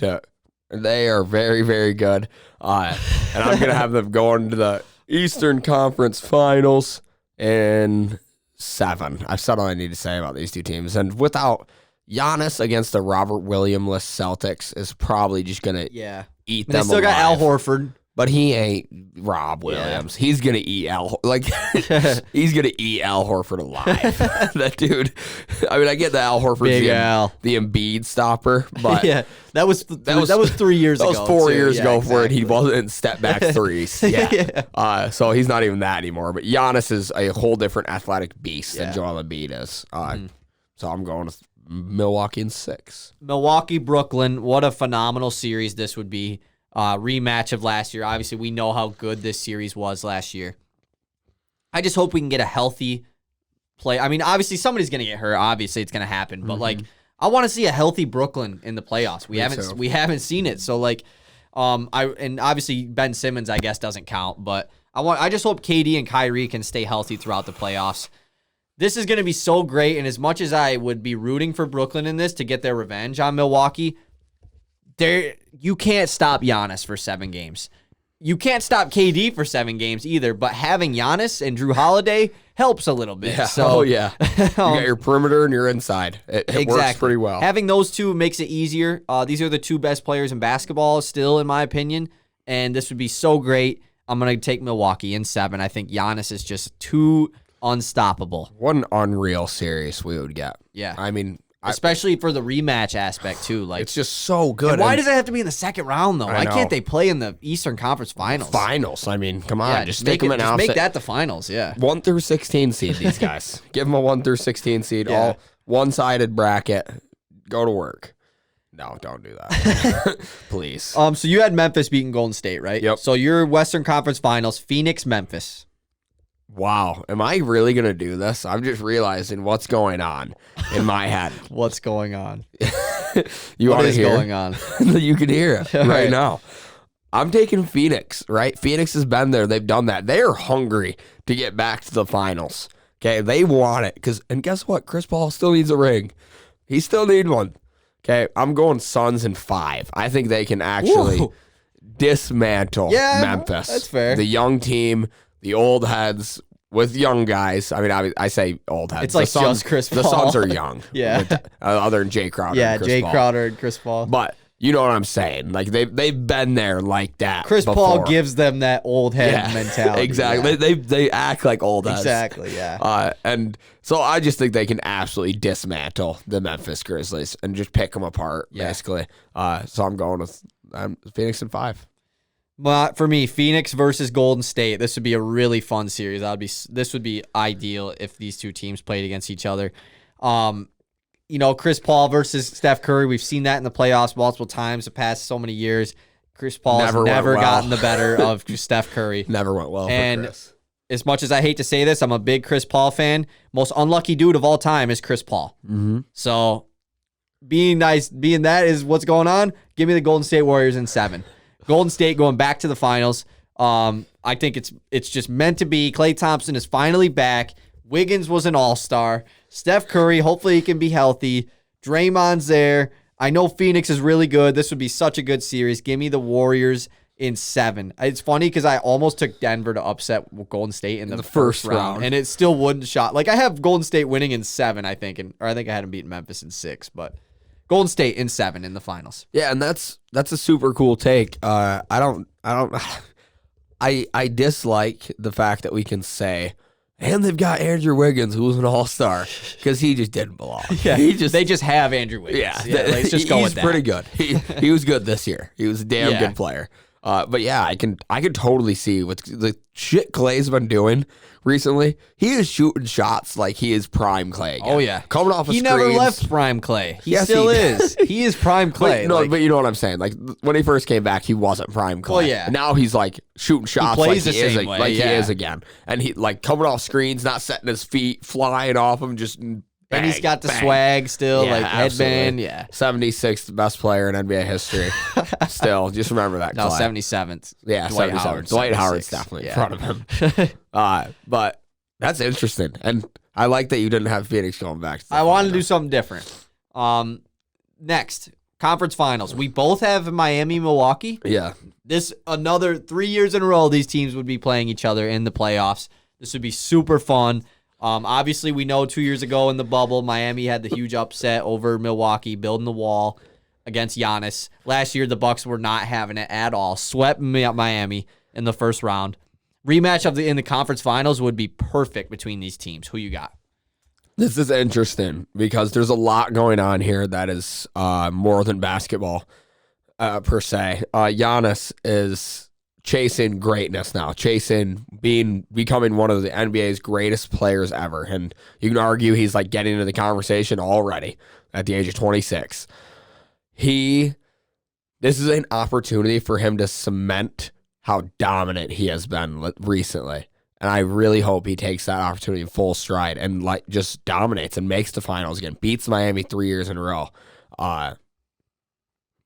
they are very, very good. And I'm going to have them going to the Eastern Conference Finals in 7. I've said all I need to say about these 2 teams. And without Giannis against the Robert Williams-less Celtics is probably just going to eat them
They still got Al Horford.
But he ain't Rob Williams. He's gonna eat he's gonna eat Al Horford alive. That dude. I mean, I get that Al Horford's the Embiid stopper, but
that was 3 years ago.
That was 4 years ago
exactly.
where he wasn't step back threes. So he's not even that anymore. But Giannis is a whole different athletic beast than Joel Embiid is. So I'm going with Milwaukee in 6.
Milwaukee, Brooklyn. What a phenomenal series this would be. Rematch of last year. Obviously, we know how good this series was last year. I just hope we can get a healthy play. I mean, obviously, somebody's going to get hurt. Obviously, it's going to happen. But, I want to see a healthy Brooklyn in the playoffs. We haven't seen it. So, and obviously, Ben Simmons, I guess, doesn't count. But I just hope KD and Kyrie can stay healthy throughout the playoffs. This is going to be so great, and as much as I would be rooting for Brooklyn in this to get their revenge on Milwaukee, you can't stop Giannis for 7 games. You can't stop KD for 7 games either, but having Giannis and Drew Holiday helps a little bit.
Yeah.
So,
you got your perimeter and your inside. It works pretty well.
Having those two makes it easier. These are the 2 best players in basketball still, in my opinion, and this would be so great. I'm going to take Milwaukee in 7. I think Giannis is just too unstoppable.
What an unreal series we would get.
Yeah.
I mean,
especially for the rematch aspect, too.
It's just so good.
And why does it have to be in the second round, though? Why
know.
can't they play in the Eastern Conference Finals?
I mean, come on.
Yeah,
just stick them in
just make that the finals,
1 through 16 seed, these guys. Give them a 1 through 16 seed, all one-sided bracket. Go to work. No, don't do that. Please.
So you had Memphis beating Golden State, right?
Yep.
So your Western Conference Finals, Phoenix, Memphis.
Wow. Am I really going to do this? I'm just realizing what's going on in my head.
What's going on?
You want to hear?
What is going on?
You can hear it right now. I'm taking Phoenix, right? Phoenix has been there. They've done that. They're hungry to get back to the finals. Okay, they want it. And guess what? Chris Paul still needs a ring. He still needs one. Okay, I'm going Suns in 5. I think they can actually dismantle Memphis.
That's fair.
The young team, the old heads with young guys. I mean, I say old heads.
It's like just Chris Paul.
The Suns are young.
Yeah.
Other than Jay Crowder.
Yeah,
and Chris
Jay
Paul.
Crowder and Chris Paul.
But you know what I'm saying? Like they've been there like that.
Chris
before.
Paul gives them that old head mentality.
Exactly.
Yeah.
They act like old heads.
Exactly. Yeah.
And so I just think they can absolutely dismantle the Memphis Grizzlies and just pick them apart, basically. So I'm going with Phoenix in 5.
But for me, Phoenix versus Golden State. This would be a really fun series. This would be ideal if these 2 teams played against each other. Chris Paul versus Steph Curry. We've seen that in the playoffs multiple times the past so many years. Chris Paul has never gotten the better of Steph Curry.
Never went well
and
for Chris.
As much as I hate to say this, I'm a big Chris Paul fan. Most unlucky dude of all time is Chris Paul.
Mm-hmm.
So being that is what's going on, give me the Golden State Warriors in 7. Golden State going back to the finals. I think it's just meant to be. Klay Thompson is finally back. Wiggins was an all-star. Steph Curry, hopefully he can be healthy. Draymond's there. I know Phoenix is really good. This would be such a good series. Give me the Warriors in 7. It's funny because I almost took Denver to upset Golden State in the first round, and it still wouldn't shot. Like I have Golden State winning in 7, I think, or I think I had them beating Memphis in 6, but Golden State in 7 in the finals.
Yeah, and that's a super cool take. I dislike the fact that we can say, and they've got Andrew Wiggins, who was an all-star, because he just didn't belong.
Yeah, they just have Andrew Wiggins.
Yeah,
let's just go with that.
He's pretty good. He was good this year. He was a damn good player. But yeah, I can totally see what the shit Klay's been doing recently. He is shooting shots like he is prime Klay again.
Oh yeah,
coming off of screens.
He never left prime Klay. He
Yes,
still
he
is. He is prime Klay.
But you know what I'm saying. Like when he first came back, he wasn't prime Klay.
Well, yeah.
Now he's like shooting shots like
plays the same way,
he is again, and he like coming off screens, not setting his feet, flying off them, just. Bang,
and he's got the
bang.
swag still,
Yeah,
like headband.
absolutely.
Yeah.
76th best player in NBA history. Still, just remember that.
No,
Klay.
77th.
Yeah,
Dwight
77th.
Howard.
Dwight Howard's definitely in front of him. But that's interesting, and I like that you didn't have Phoenix going back. To the
I wanted to
final.
do something different. Next, conference finals. We both have Miami, Milwaukee.
Yeah.
This another 3 years in a row, these teams would be playing each other in the playoffs. This would be super fun. Obviously, we know 2 years ago in the bubble, Miami had the huge upset over Milwaukee, building the wall against Giannis. Last year, the Bucks were not having it at all. Swept Miami in the first round. Rematch in the conference finals would be perfect between these teams. Who you got?
This is interesting because there's a lot going on here that is more than basketball per se. Giannis is chasing greatness now, becoming one of the NBA's greatest players ever. And you can argue he's like getting into the conversation already at the age of 26. This is an opportunity for him to cement how dominant he has been recently. And I really hope he takes that opportunity in full stride and like just dominates and makes the finals again, beats Miami 3 years in a row.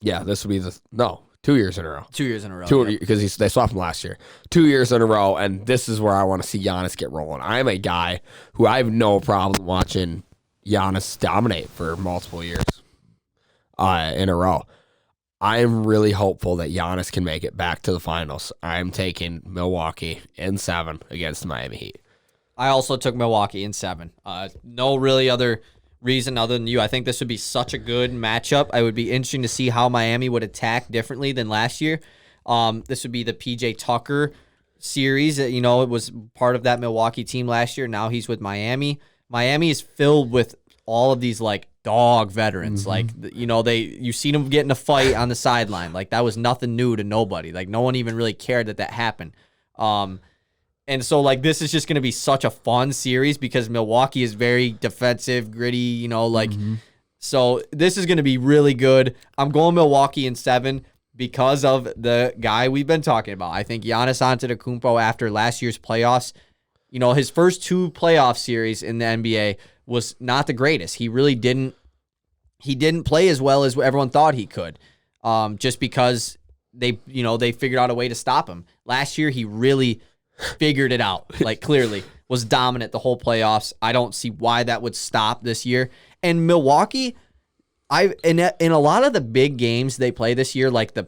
This would be 2 years in a row.
2 years in a row.
Because they swapped him last year. 2 years in a row, and this is where I want to see Giannis get rolling. I'm a guy who I have no problem watching Giannis dominate for multiple years in a row. I am really hopeful that Giannis can make it back to the finals. I'm taking Milwaukee in 7 against the Miami Heat.
I also took Milwaukee in 7. No really other reason other than you. I think this would be such a good matchup. It would be interesting to see how Miami would attack differently than last year. This would be the PJ Tucker series. It was part of that Milwaukee team last year. Now he's with Miami. Miami is filled with all of these like dog veterans. Mm-hmm. You've seen them get in a fight on the sideline. Like that was nothing new to nobody. Like no one even really cared that happened. And so, like, this is just going to be such a fun series because Milwaukee is very defensive, gritty, So this is going to be really good. I'm going Milwaukee in 7 because of the guy we've been talking about. I think Giannis Antetokounmpo, after last year's playoffs, his first 2 playoff series in the NBA was not the greatest. He really didn't play as well as everyone thought he could, just because they figured out a way to stop him. Last year, he really figured it out, like clearly was dominant the whole playoffs. I don't see why that would stop this year. And Milwaukee, in a lot of the big games they play this year, like the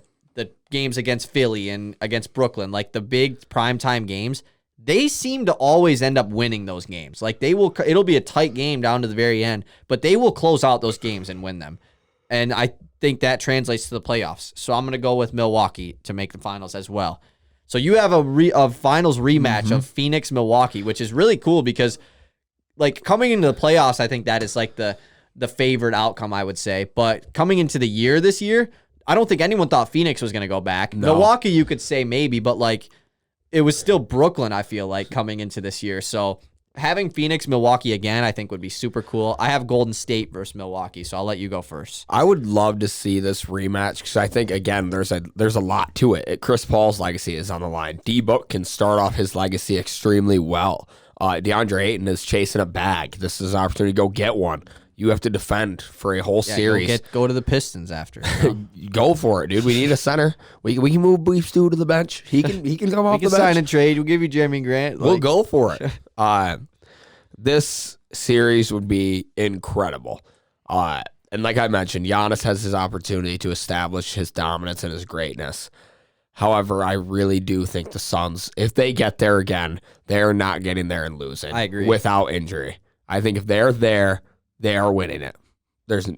games against Philly and against Brooklyn, like the big primetime games, they seem to always end up winning those games. Like it'll be a tight game down to the very end, but they will close out those games and win them. And I think that translates to the playoffs. So I'm going to go with Milwaukee to make the finals as well. So you have a finals rematch of Phoenix-Milwaukee, which is really cool because, like, coming into the playoffs, I think that is, like, the favored outcome, I would say. But coming into the year this year, I don't think anyone thought Phoenix was going to go back. No. Milwaukee, you could say maybe, but, like, it was still Brooklyn, I feel like, coming into this year. So having Phoenix-Milwaukee again, I think would be super cool. I have Golden State versus Milwaukee, so I'll let you go first.
I would love to see this rematch because I think, again, there's a lot to it. Chris Paul's legacy is on the line. D-Book can start off his legacy extremely well. DeAndre Ayton is chasing a bag. This is an opportunity to go get one. You have to defend for a whole series.
Go to the Pistons after.
Go for it, dude. We need a center. We can move Beef Stew to the bench. He can come off the bench. We can
sign and trade. We'll give you Jeremy Grant.
We'll go for it. This series would be incredible. And like I mentioned, Giannis has his opportunity to establish his dominance and his greatness. However, I really do think the Suns, if they get there again, they're not getting there and losing.
I agree.
Without injury. I think if they're there, they are winning it.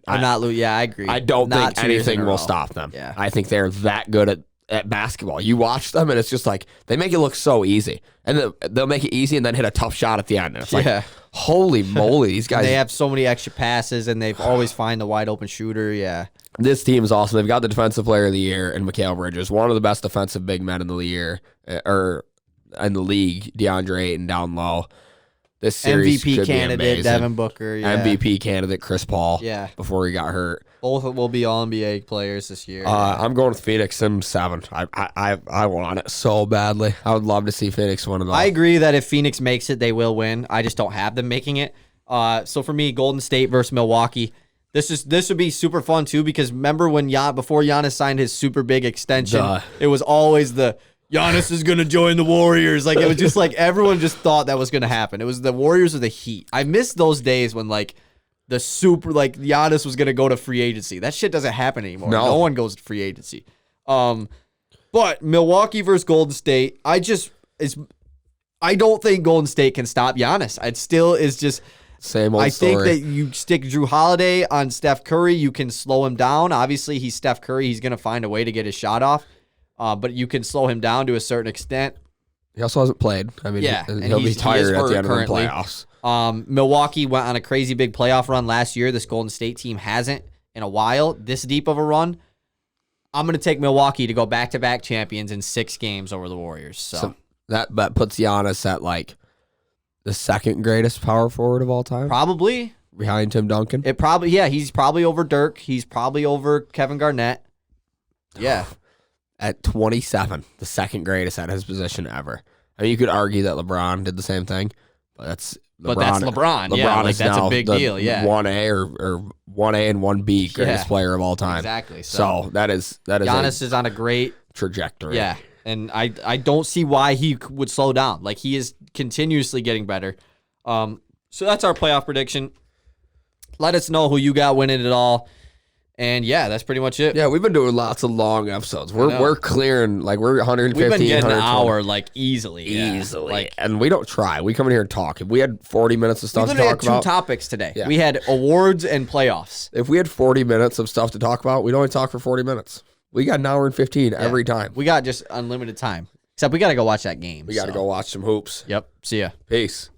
I agree.
I don't think anything will stop them.
Yeah.
I think they're that good at basketball. You watch them, and it's just like they make it look so easy. And they'll make it easy and then hit a tough shot at the end. And it's like, holy moly, these guys.
They have so many extra passes, and they've always find the wide open shooter. Yeah.
This team is awesome. They've got the defensive player of the year in Mikael Bridges, one of the best defensive big men in the year, or in the league, DeAndre Ayton down low. This series
MVP
could
candidate,
be amazing.
Devin Booker. Yeah.
MVP candidate, Chris Paul.
Yeah.
Before he got hurt.
Both will be All-NBA players this year.
I'm going with Phoenix in 7. I want it so badly. I would love to see Phoenix win it all.
I agree that if Phoenix makes it, they will win. I just don't have them making it. So for me, Golden State versus Milwaukee. This would be super fun too because remember when before Giannis signed his super big extension, it was always the Giannis is going to join the Warriors. Like, it was just like everyone just thought that was going to happen. It was the Warriors or the Heat. I miss those days when, like, Giannis was going to go to free agency. That shit doesn't happen anymore. No one goes to free agency. But Milwaukee versus Golden State, I don't think Golden State can stop Giannis. It still is just...
Same old story.
I think that you stick Drew Holiday on Steph Curry, you can slow him down. Obviously, he's Steph Curry. He's going to find a way to get his shot off. But you can slow him down to a certain extent.
He also hasn't played. I mean, he'll be tired at the end currently. Of the playoffs.
Milwaukee went on a crazy big playoff run last year. This Golden State team hasn't in a while. This deep of a run. I'm going to take Milwaukee to go back-to-back champions in 6 games over the Warriors. So
that bet puts Giannis at like the second greatest power forward of all time.
Probably.
Behind Tim Duncan.
He's probably over Dirk. He's probably over Kevin Garnett. Yeah.
At 27, the second greatest at his position ever. I mean, you could argue that LeBron did the same thing, but that's LeBron.
LeBron. Yeah, like, that's a big deal. Yeah,
1A or 1A and 1B greatest player of all time.
Exactly.
So that is
Giannis is on a great
trajectory.
Yeah, and I don't see why he would slow down. Like, he is continuously getting better. So that's our playoff prediction. Let us know who you got winning it all. And yeah, that's pretty much it.
Yeah, we've been doing lots of long episodes. We're clearing, like, we're 115,
We've been getting an
120.
hour, like, easily.
Easily.
Like,
and we don't try. We come in here and talk. If we had 40 minutes of stuff to talk
had 2
about.
topics today.
Yeah.
We had awards and playoffs.
If we had 40 minutes of stuff to talk about, we'd only talk for 40 minutes. We got an hour and 15 every time.
We got just unlimited time. Except we got to go watch that game.
We got to go watch some hoops.
Yep. See ya.
Peace.